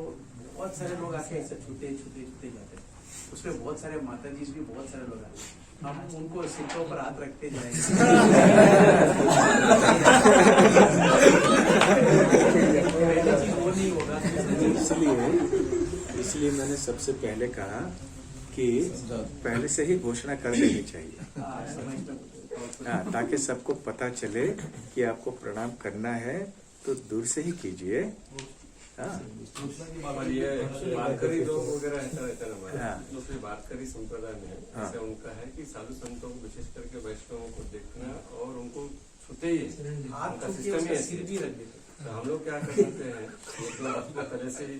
बहुत सारे लोग आके ऐसे छूते छूते छूते जाते हैं। उसमें बहुत सारे माता जी भी बहुत सारे लोग आते हैं, हम उनको सिक्कों पर हाथ रखते जाएंगे। वो नहीं होगा। इसलिए मैंने सबसे पहले कहा कि पहले से ही घोषणा कर देनी चाहिए, हाँ, ताकि सबको पता चले कि आपको प्रणाम करना है तो दूर से ही कीजिए। हाँ, ये वारकरी लोग वगैरह ऐसा रहता है हमारे, हाँ। दूसरी वारकरी संप्रदाय में हाँ। ऐसा उनका है कि साधु संतों को विशेष करके वैष्णवों को देखना और उनको छूते ही उनका सिस्टम ही ऐसी है। तो हम लोग क्या कर सकते हैं, मतलब अपना पहले से ही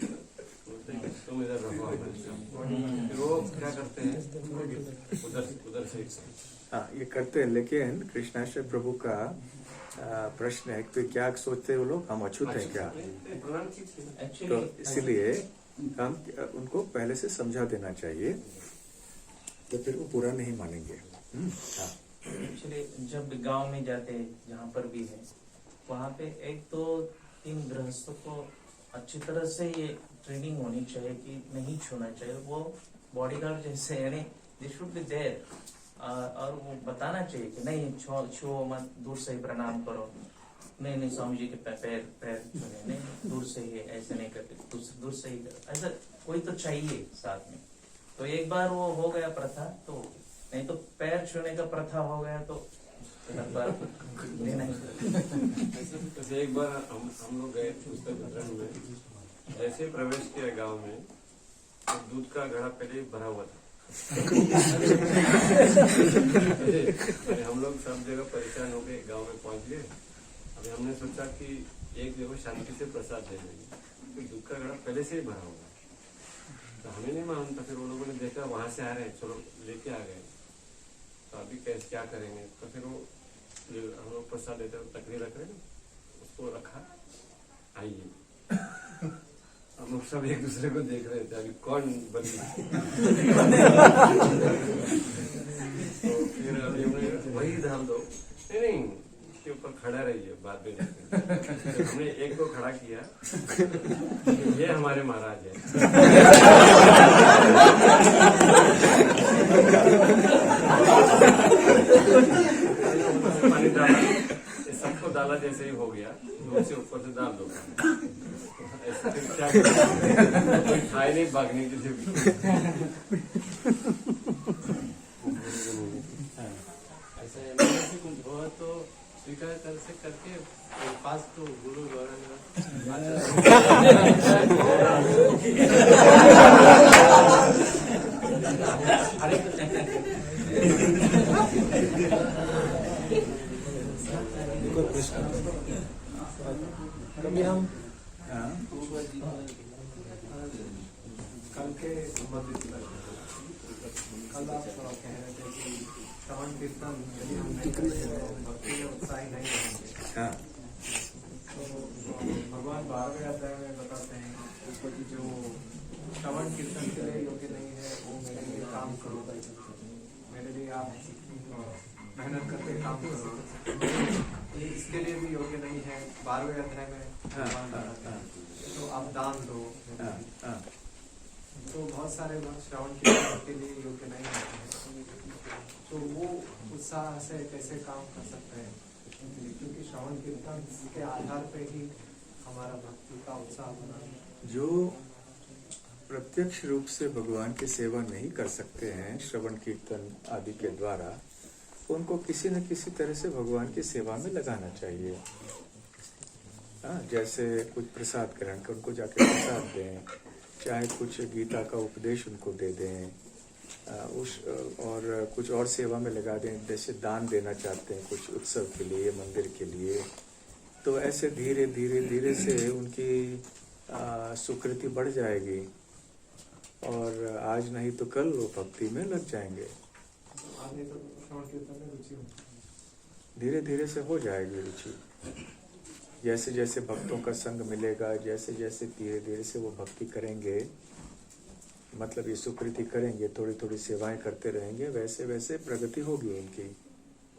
तुम इधर रखो, फिर वो क्या करते हैं उधर से। हाँ, ये करते हैं, लेकिन कृष्णाश्रय प्रभु का प्रश्न है तो क्या सोचते हैं वो लोग, हम अछूत हैं क्या? तो इसलिए हम उनको पहले से समझा देना चाहिए, तो फिर वो पूरा नहीं मानेंगे। हाँ। एक्चुअली जब गांव में जाते हैं, जहाँ पर भी है, वहाँ पे एक तो इन गृहस्थों को अच्छी तरह से ये ट्रेनिंग होनी चाहिए कि नहीं छूना चाहिए। वो बॉडीगार्ड जैसे यानी दे शुड बी देयर, और वो बताना चाहिए कि नहीं छुओ मत, दूर से ही प्रणाम करो, नहीं स्वामी जी के पैर छूने, नहीं दूर से ही, ऐसे नहीं करते, दूर से ही करो, ऐसा कोई तो चाहिए साथ में। तो एक बार वो हो गया प्रथा, तो नहीं तो पैर छूने का प्रथा हो गया तो जैसे एक बार हम लोग गए उत्तर उत्तराखंड में, ऐसे प्रवेश किया गांव में, तो दूध का घड़ा पहले भरा हुआ था। हम लोग सब जगह परेशान हो गए, गांव में पहुंच गए। अभी हमने सोचा कि एक जगह शांति से प्रसाद दे देंगे, तो दूध का घड़ा पहले से ही भरा हुआ, तो हमें नहीं मालूम था। फिर वो लोगों ने देखा वहां से आ रहे हैं, चलो लेके आ गए, तो अभी कैसे क्या करेंगे। तो फिर वो हम लोग प्रसाद देते तकरीर रख रहे, उसको रखा, आइए। हम लोग सब एक दूसरे को देख रहे थे, अभी कौन बनी। तो फिर अभी वही धाम दो, नहीं के ऊपर खड़ा रहिए, बाद में तो हमने एक को खड़ा किया, ये हमारे महाराज है। पानी डाला, सबको डाला जैसे ही हो गया, दूर से ऊपर से डाल दो। ऐसा फिर क्या कोई खाए नहीं, भागने के लिए। ऐसा इमरजेंसी कुछ हो तो स्वीकार कर से करके पास तो गुरु द्वारा कभी हम कल के संबंधित कल आप कह रहे थे कि श्रवण कीर्तन यदि हम नहीं करते तो भक्ति में उत्साही नहीं रहेंगे। हाँ। तो भगवान 12वें अध्याय में बताते हैं कि जो श्रवण कीर्तन के लिए योग्य नहीं है, वो मेरे लिए काम करो, मेरे लिए आप मेहनत करके काम करो, ये इसके लिए भी योग्य नहीं है। 12वें अध्याय में भगवान बताते हैं, तो आप दान दो। तो बहुत सारे लोग श्रवण कीर्तन के लिए योग्य नहीं होते हैं, तो वो उत्साह से कैसे काम कर सकते हैं? क्योंकि श्रवण कीर्तन के आधार पे ही हमारा भक्ति का उत्साह बना है। जो प्रत्यक्ष रूप से भगवान की सेवा नहीं कर सकते हैं श्रवण कीर्तन आदि के द्वारा, उनको किसी न किसी तरह से भगवान की सेवा में लगाना चाहिए। जैसे कुछ प्रसाद ग्रहण कर उनको जाके प्रसाद दें, चाहे कुछ गीता का उपदेश उनको दे दें, और कुछ और सेवा में लगा दें। जैसे दान देना चाहते हैं कुछ उत्सव के लिए, मंदिर के लिए, तो ऐसे धीरे धीरे धीरे से उनकी सुकृति बढ़ जाएगी और आज नहीं तो कल वो भक्ति में लग जाएंगे। आगे तो श्रवण कीर्तन में रुचि होती है, धीरे धीरे से हो जाएगी रुचि। जैसे जैसे भक्तों का संग मिलेगा, जैसे जैसे धीरे धीरे से वो भक्ति करेंगे, मतलब ये सुकृति करेंगे, थोड़ी थोड़ी सेवाएं करते रहेंगे, वैसे वैसे प्रगति होगी उनकी।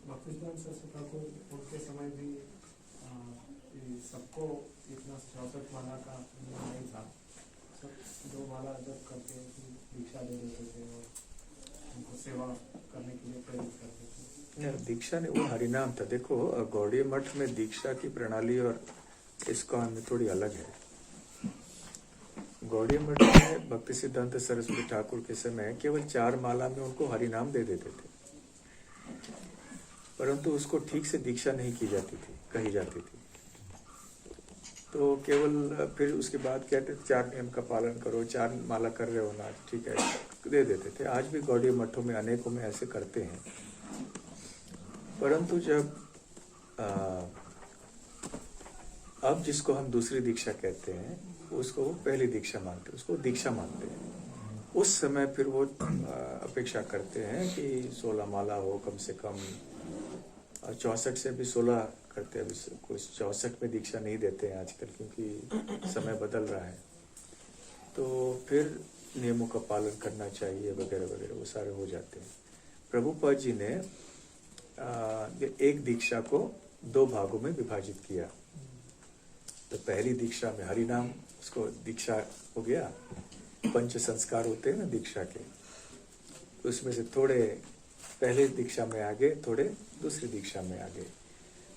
भक्तिसिद्धांत सरस्वती ठाकुर उनके समय भी सबको इतना 64 माला का नियम नहीं था। सब 2 माला जप करके दीक्षा दे देते थे और उनको सेवा करने के लिए प्रेरित करते थे। दीक्षा ने वो हरिनाम था। देखो गौड़ीय मठ में दीक्षा की प्रणाली और इस्कॉन में थोड़ी अलग है। गौड़ीय मठ में भक्ति सिद्धांत सरस्वती ठाकुर के समय केवल 4 माला में उनको हरिनाम दे देते थे, परंतु उसको ठीक से दीक्षा नहीं की जाती थी, कही जाती थी। तो केवल फिर उसके बाद कहते 4 नियम का पालन करो, 4 माला कर रहे हो ना, ठीक है, दे देते थे। आज भी गौड़ीय मठों में अनेकों में ऐसे करते हैं। परंतु जब अब जिसको हम दूसरी दीक्षा कहते हैं उसको वो पहली दीक्षा मानते हैं, उसको दीक्षा मानते हैं। उस समय फिर वो अपेक्षा करते हैं कि 16 माला हो कम से कम, और 64 से भी 16 करते हैं। कुछ 64 में दीक्षा नहीं देते हैं आजकल, क्योंकि समय बदल रहा है। तो फिर नियमों का पालन करना चाहिए वगैरह वगैरह, वो सारे हो जाते हैं। प्रभुपाद जी ने एक दीक्षा को 2 भागों में विभाजित किया। तो पहली दीक्षा में हरिनाम, उसको दीक्षा हो गया। 5 संस्कार होते हैं ना दीक्षा के, तो उसमें से थोड़े पहले दीक्षा में आ गए, थोड़े दूसरी दीक्षा में आ गए।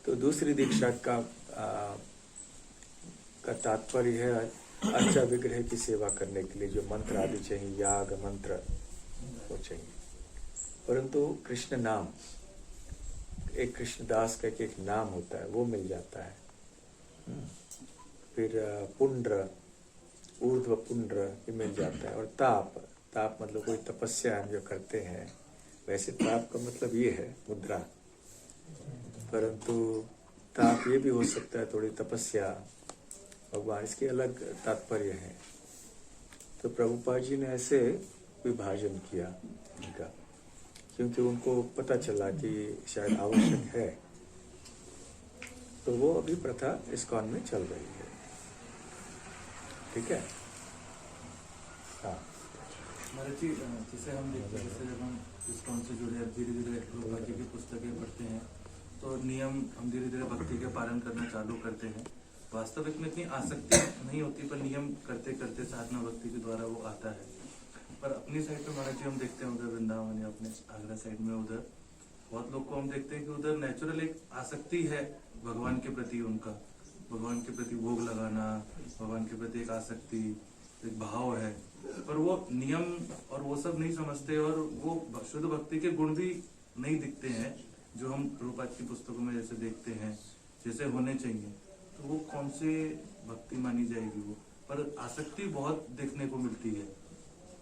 तो दूसरी दीक्षा का तात्पर्य है अर्चा विग्रह की सेवा करने के लिए जो मंत्र आदि चाहिए, याग मंत्र वो चाहिए। परंतु कृष्ण नाम, एक कृष्णदास का एक नाम होता है, वो मिल जाता है। फिर पुंड्र, ऊर्ध्व पुंड्र ये मिल जाता है। और ताप मतलब कोई तपस्या हम जो करते हैं, वैसे ताप का मतलब ये है मुद्रा, परंतु ताप ये भी हो सकता है थोड़ी तपस्या, भगवान, इसके अलग तात्पर्य है। तो प्रभुपाद जी ने ऐसे विभाजन किया इनका, क्योंकि उनको पता चला कि शायद आवश्यक है। तो वो अभी प्रथा इस्कॉन में चल रही है। ठीक है, हाँ। महाराज जी, जिसे हम देखते हैं, जैसे जब हम इस्कॉन से जुड़े, अब धीरे धीरे प्रभुपाद जी की पुस्तकें पढ़ते हैं, तो नियम हम धीरे धीरे भक्ति के पालन करना चालू करते हैं। वास्तविक में इतनी आसक्ति नहीं होती, पर नियम करते करते साधना भक्ति के द्वारा वो आता है। पर अपनी साइड पे महाराज जी हम देखते हैं, उधर वृंदावन या अपने आगरा साइड में उधर बहुत लोग को हम देखते हैं कि उधर नेचुरल एक आसक्ति है भगवान के प्रति, उनका भगवान के प्रति भोग लगाना, भगवान के प्रति एक आसक्ति, एक भाव है। पर वो नियम और वो सब नहीं समझते, और वो शुद्ध भक्ति के गुण भी नहीं दिखते हैं जो हम प्रभुपाद की पुस्तकों में जैसे देखते हैं, जैसे होने चाहिए। तो वो कौन से भक्ति मानी जाएगी वो? पर आसक्ति बहुत देखने को मिलती है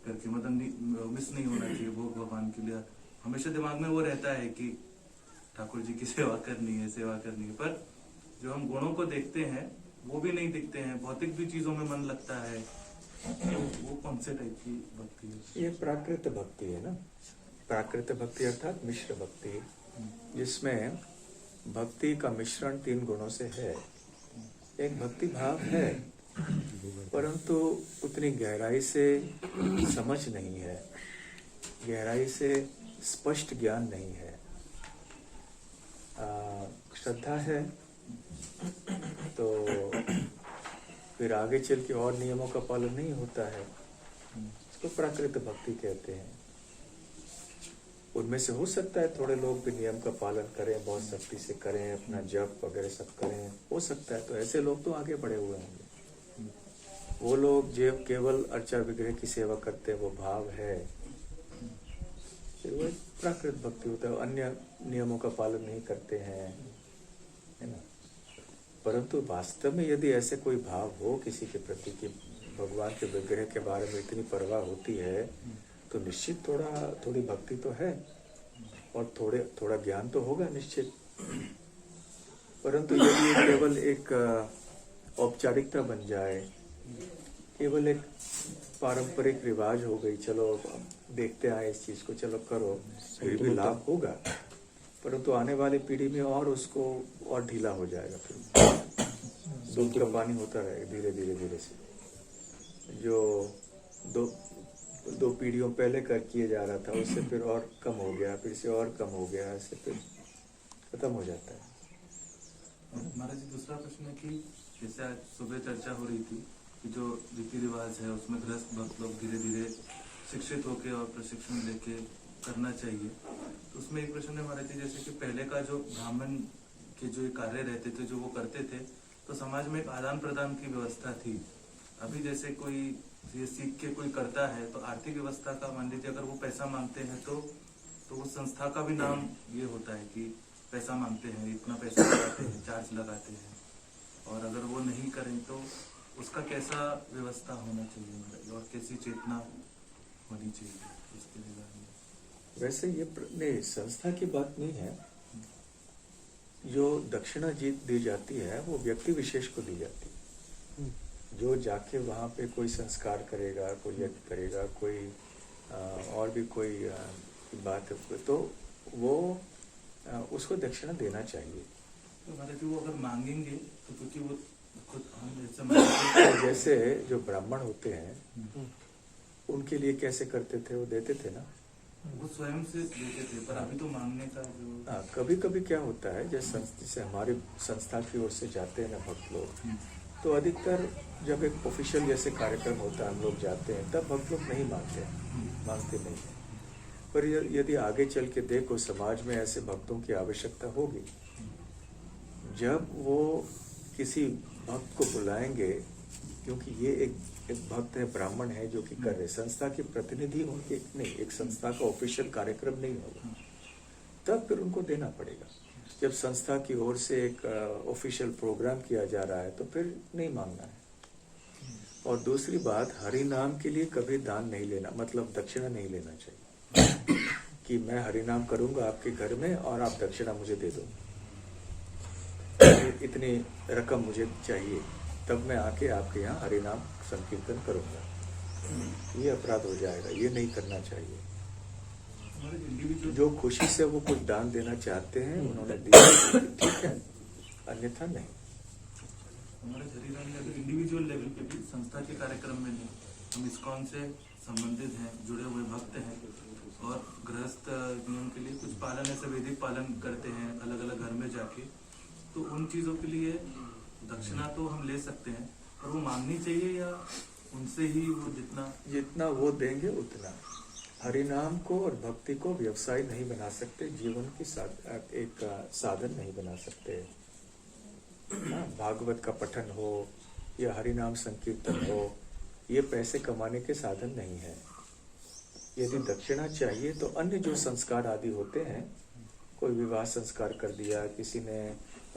करके, मतलब मिस नहीं होना चाहिए भोग भगवान के लिए। हमेशा दिमाग में वो रहता है कि ठाकुर जी की सेवा करनी है, सेवा करनी है। पर जो हम गुणों को देखते हैं वो भी नहीं दिखते हैं, भौतिक भी चीजों में मन लगता है। तो वो कौन से टाइप की भक्ति है? ये प्राकृत भक्ति है ना। प्राकृत भक्ति अर्थात मिश्र भक्ति, जिसमें भक्ति का मिश्रण 3 गुणों से है। एक भक्ति भाव है परंतु उतनी गहराई से समझ नहीं है, गहराई से स्पष्ट ज्ञान नहीं है। श्रद्धा है तो फिर आगे चल के और नियमों का पालन नहीं होता है, इसको प्राकृत भक्ति कहते हैं। उनमें से हो सकता है थोड़े लोग भी नियम का पालन करें, बहुत सख्ती से करें, अपना जप वगैरह सब करें, हो सकता है। तो ऐसे लोग तो आगे बढ़े हुए होंगे। वो लोग जो केवल अर्चा विग्रह की सेवा करते हैं, वो भाव है, फिर वो प्राकृत भक्ति होता है। अन्य नियमों का पालन नहीं करते हैं, है ना। परंतु वास्तव में यदि ऐसे कोई भाव हो किसी के प्रति कि भगवान के विग्रह के बारे में इतनी परवाह होती है, तो निश्चित थोड़ी भक्ति तो है और थोड़ा ज्ञान तो होगा निश्चित। परंतु यदि ये केवल एक औपचारिकता बन जाए, केवल एक पारंपरिक रिवाज हो गई, चलो देखते आए इस चीज को, चलो करो, फिर भी लाभ होगा, परंतु आने वाली पीढ़ी में और उसको और ढीला हो जाएगा। फिर दूध का पानी होता रहेगा धीरे धीरे से। जो दो पीढ़ियों पहले किए जा रहा था, उससे फिर और कम हो गया, फिर से और कम हो गया, ऐसे फिर खत्म हो जाता है। महाराज जी, दूसरा प्रश्न है कि जैसे आज सुबह चर्चा हो रही थी कि जो रीति रिवाज है उसमें गृहस्थ भक्त लोग धीरे धीरे शिक्षित होके और प्रशिक्षण लेके करना चाहिए। तो उसमें एक प्रश्न है महाराज जी, जैसे कि पहले का जो ब्राह्मण के जो कार्य रहते थे, जो वो करते थे, तो समाज में एक आदान प्रदान की व्यवस्था थी। अभी जैसे कोई ये सीख के कोई करता है तो आर्थिक व्यवस्था का, मान लीजिए अगर वो पैसा मांगते हैं तो उस संस्था का भी नाम ये होता है कि पैसा मांगते हैं, इतना पैसा लगाते हैं, चार्ज लगाते हैं, और अगर वो नहीं करें तो उसका कैसा व्यवस्था होना चाहिए और कैसी चेतना होनी चाहिए उसके लिए? वैसे ये नहीं, संस्था की बात नहीं है। जो दक्षिणा दी जाती है वो व्यक्ति विशेष को दी जाती है। जो जाके वहाँ पे कोई संस्कार करेगा, कोई यज्ञ करेगा, कोई और भी कोई बात है, तो वो उसको दक्षिणा देना चाहिए। तो हमारे वो अगर मांगेंगे तो क्योंकि वो खुद जैसे जो ब्राह्मण होते हैं उनके लिए कैसे करते थे, वो देते थे ना, वो स्वयं से देते थे, पर अभी तो मांगने का जो कभी कभी क्या होता है, जैसे हमारी संस्था की ओर से जाते हैं ना भक्त लोग, तो अधिकतर जब एक ऑफिशियल जैसे कार्यक्रम होता है हम लोग जाते हैं, तब भक्त लोग नहीं मांगते नहीं हैं। पर यदि आगे चल के देखो समाज में ऐसे भक्तों की आवश्यकता होगी, जब वो किसी भक्त को बुलाएंगे, क्योंकि ये एक भक्त है, ब्राह्मण है जो कि कर रहे, संस्था के प्रतिनिधि होंगे नहीं, एक संस्था का ऑफिशियल कार्यक्रम नहीं होगा, तब फिर उनको देना पड़ेगा। जब संस्था की ओर से एक ऑफिशियल प्रोग्राम किया जा रहा है तो फिर नहीं मांगना है। और दूसरी बात, हरि नाम के लिए कभी दान नहीं लेना, मतलब दक्षिणा नहीं लेना चाहिए कि मैं हरि नाम करूंगा आपके घर में और आप दक्षिणा मुझे दे दो, इतनी रकम मुझे चाहिए, तब मैं आके आपके यहाँ हरि नाम संकीर्तन करूंगा। ये अपराध हो जाएगा, ये नहीं करना चाहिए। जो खुशी से वो कुछ दान देना चाहते हैं उन्होंने दिया, ठीक है, अन्यथा नहीं। हमारे शरीर में अगर इंडिविजुअल लेवल पे भी संस्था के कार्यक्रम में नहीं, हम इस्कॉन से संबंधित हैं, जुड़े हुए भक्त हैं और गृहस्थ नियम के लिए कुछ पालन, ऐसे वैदिक पालन करते हैं अलग अलग घर में जाके, तो उन चीजों के लिए दक्षिणा तो हम ले सकते हैं, पर वो मांगनी चाहिए या उनसे ही वो जितना वो देंगे उतना। हरिनाम को और भक्ति को व्यवसाय नहीं बना सकते, जीवन की एक साधन नहीं बना सकते। भागवत का पठन हो या हरिनाम संकीर्तन हो, ये पैसे कमाने के साधन नहीं है। यदि दक्षिणा चाहिए तो अन्य जो संस्कार आदि होते हैं, कोई विवाह संस्कार कर दिया, किसी ने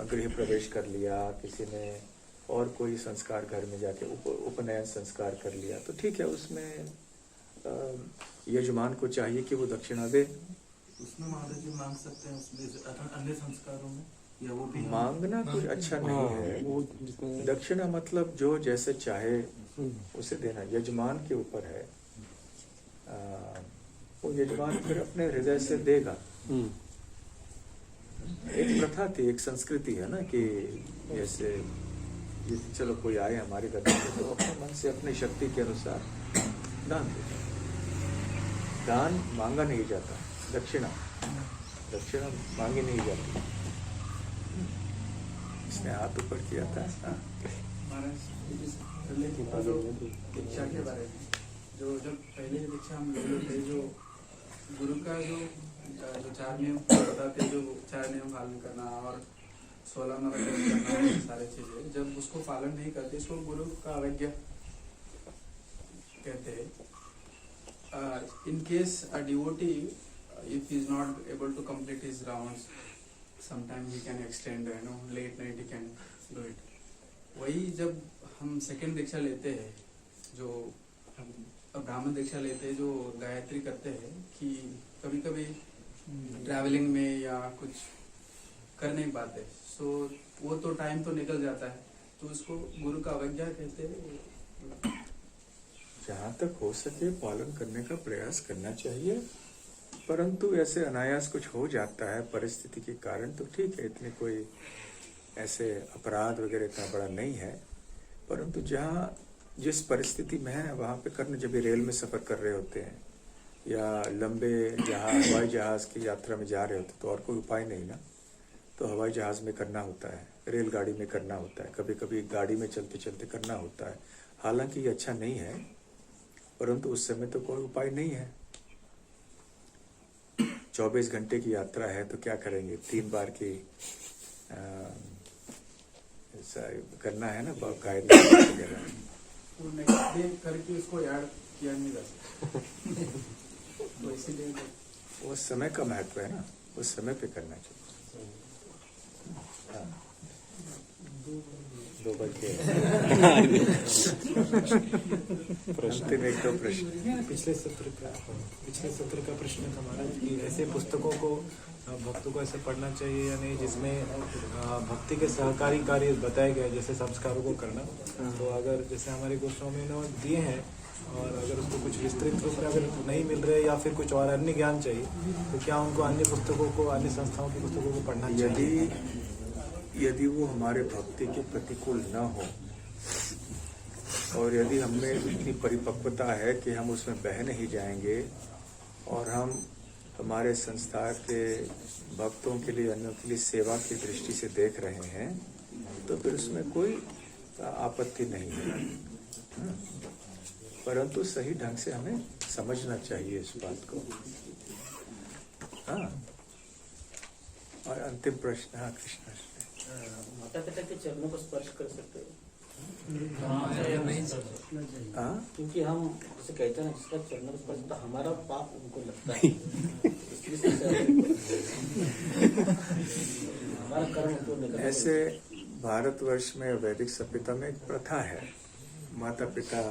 गृह प्रवेश कर लिया, किसी ने और कोई संस्कार घर में जाके उपनयन संस्कार कर लिया, तो ठीक है, उसमें यजमान को चाहिए कि वो दक्षिणा दे। उसमें महाराज जी मांग सकते हैं, उसमें अन्य संस्कारों में या वो भी मांगना कुछ अच्छा नहीं है। दक्षिणा मतलब जो जैसे चाहे उसे देना, यजमान के ऊपर है। वो यजमान फिर अपने हृदय से देगा। एक प्रथा थी, एक संस्कृति है ना, कि जैसे ये चलो कोई आए हमारे घर में तो अपने मन से अपनी शक्ति के अनुसार दान दे। दान मांगा नहीं जाता, दक्षिणा मांगी नहीं जाती। इसने हाथ ऊपर किया था। जो दीक्षा के बारे में, जो जब पहले दीक्षा हम लोग थे, जो गुरु का जो 4 नियम बताते, जो 4 नियम पालन करना और 16 नवग्रह करना, सारे चीजें जब उसको पालन नहीं करते इसको गुरु का अवज्ञा कहते हैं। In case a devotee, if he is not able to complete his rounds, sometime he can extend, late night he can do it. वही जब हम सेकंड दीक्षा लेते हैं, जो ब्राह्मण दीक्षा लेते हैं, जो गायत्री करते हैं, कि कभी कभी ट्रैवलिंग में या कुछ कर नहीं पाते, सो वो तो टाइम तो निकल जाता है, तो उसको गुरु का अवज्ञा कहते हैं। जहाँ तक हो सके पालन करने का प्रयास करना चाहिए, परंतु ऐसे अनायास कुछ हो जाता है परिस्थिति के कारण तो ठीक है, इतने कोई ऐसे अपराध वगैरह इतना बड़ा नहीं है। परंतु जहाँ जिस परिस्थिति में है वहाँ पे करने, जब ये रेल में सफ़र कर रहे होते हैं या लंबे हवाई जहाज़ की यात्रा में जा रहे होते तो और कोई उपाय नहीं ना, तो हवाई जहाज़ में करना होता है, रेलगाड़ी में करना होता है, कभी कभी गाड़ी में चलते चलते करना होता है। हालांकि ये अच्छा नहीं है, परंतु उस समय तो कोई उपाय नहीं है। 24 घंटे की यात्रा है तो क्या करेंगे, 3 बार की ऐसा करना है ना, गाइड वगैरह। नेक्स्ट डे करके इसको याद किया नहीं जा सकता, तो इसीलिए वो समय का महत्व है ना, उस समय पे करना चाहिए। हाँ। 2 बजे अंतिम 1-2 प्रश्न। पिछले सत्र का प्रश्न था हमारा कि ऐसे पुस्तकों को भक्तों को ऐसे पढ़ना चाहिए या नहीं जिसमें भक्ति के सहकारी कार्य बताए गए, जैसे संस्कारों को करना। तो अगर जैसे हमारे गोस्वामी ने दिए हैं और अगर उसको कुछ विस्तृत रूप में अगर नहीं मिल रहे या फिर कुछ और अन्य ज्ञान चाहिए, तो क्या उनको अन्य पुस्तकों को, अन्य संस्थाओं की पुस्तकों को पढ़ना चाहिए? यदि वो हमारे भक्ति के प्रतिकूल न हो और यदि हमें इतनी परिपक्वता है कि हम उसमें बह नहीं जाएंगे और हम हमारे संस्था के भक्तों के लिए, अन्यों के लिए सेवा की दृष्टि से देख रहे हैं, तो फिर उसमें कोई आपत्ति नहीं है। परंतु सही ढंग से हमें समझना चाहिए इस बात को। हाँ, और अंतिम प्रश्न। हाँ कृष्ण, माता पिता के चरणों को स्पर्श कर सकते हो? क्योंकि हम जैसे कहते हैं जिसका चरणों को स्पर्श तो हमारा पाप उनको लगता है, हमारा कर्म उनको नहीं लगता। ऐसे भारतवर्ष में वैदिक सभ्यता में एक प्रथा है, माता पिता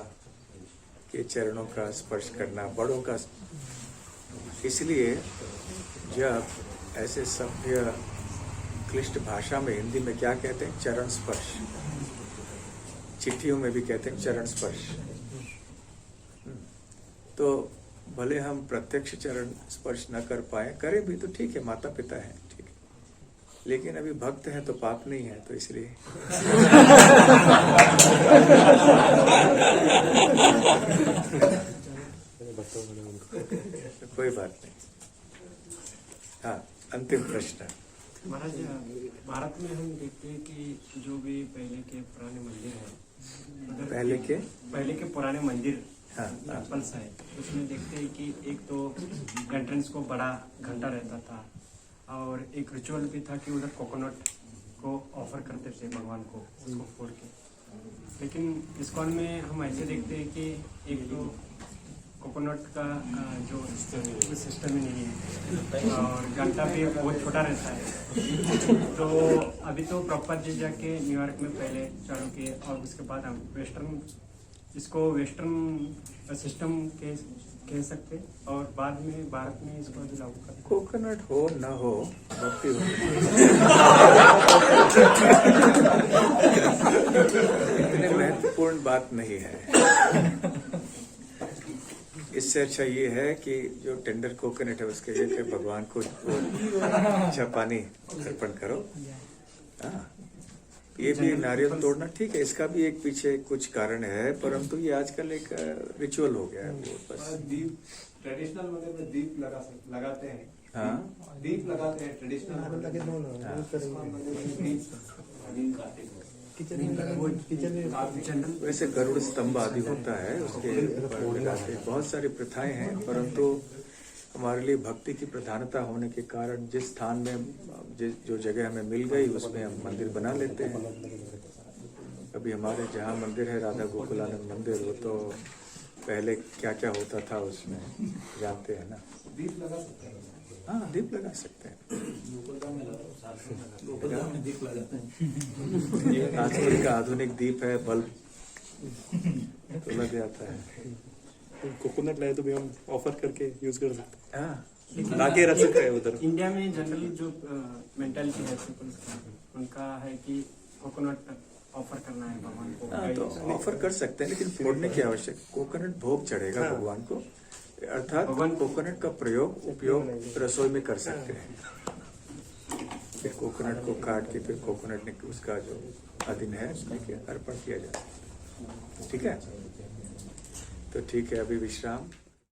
के चरणों का स्पर्श करना, बड़ों का। इसलिए जब ऐसे सभ्य क्लिष्ट भाषा में, हिंदी में क्या कहते हैं, चरण स्पर्श, चिट्ठियों में भी कहते हैं चरण स्पर्श। तो भले हम प्रत्यक्ष चरण स्पर्श न कर पाए, करें भी तो ठीक है, माता पिता है, ठीक है, लेकिन अभी भक्त है तो पाप नहीं है, तो इसलिए कोई बात नहीं। हाँ, अंतिम प्रश्न। महाराज, भारत में हम देखते हैं कि जो भी पहले के पुराने मंदिर हैं, पहले के पुराने मंदिर टेम्पल्स है, उसमें देखते हैं कि एक तो एंट्रेंस को बड़ा घंटा रहता था और एक रिचुअल भी था कि उधर कोकोनट को ऑफर करते थे भगवान को, उसको फोड़ के। लेकिन इस्कॉन में हम ऐसे देखते हैं कि एक तो कोकोनट का जो सिस्टम ही नहीं है और घंटा भी बहुत छोटा रहता है। तो अभी तो प्रॉपर जी जाके न्यूयॉर्क में पहले चालू किए और उसके बाद हम इसको वेस्टर्न सिस्टम कह सकते, और बाद में भारत में इसको भी लागू कर। कोकोनट हो न हो, भक्ति हो, इतनी महत्वपूर्ण बात नहीं है। इससे अच्छा ये है कि जो टेंडर कोकोनट है उसके लिए भगवान को अच्छा पानी अर्पण करो। हाँ, ये भी नारियल तोड़ना ठीक है, इसका भी एक पीछे कुछ कारण है, परंतु ये आजकल एक रिचुअल हो गया है वो बस। दीप ट्रेडिशनल मंदिर में दीप लगाते हैं। हाँ दीप लगाते हैं ट्रेडिशनल मंदिर में। वैसे गरुड़ स्तंभ आदि होता है, उसके ऊपर लगाते हैं। बहुत सारी प्रथाएं हैं, परंतु हमारे लिए भक्ति की प्रधानता होने के कारण जिस स्थान में जो जगह हमें मिल गई उसमें हम मंदिर बना लेते हैं। अभी हमारे जहाँ मंदिर है राधा गोकुलानंद मंदिर, वो तो पहले क्या क्या होता था उसमें जानते हैं ना। दीप लगा सकते हैं। हाँ दीप लगा सकते हैं, दीप लगाते हैं। आजकल का आधुनिक दीप है, बल्ब तो लग जाता है। कोकोनट लाए तो भी हम ऑफर करके यूज कर सकते हैं। हाँ लाके रख सकते हैं उधर। इंडिया में जनरली जो मेंटालिटी है पीपल्स का, उनका है कि कोकोनट ऑफर करना है भगवान को। हाँ तो ऑफर कर सकते हैं, लेकिन फोड़ने की आवश्यक। कोकोनट भोग चढ़ेगा भगवान को, अर्थात कोकोनट का उपयोग रसोई में कर सकते हैं। फिर कोकोनट को काट के फिर कोकोनट उसका जो अधीन है उसमें अर्पण किया जा सकता है। ठीक है, तो ठीक है, अभी विश्राम।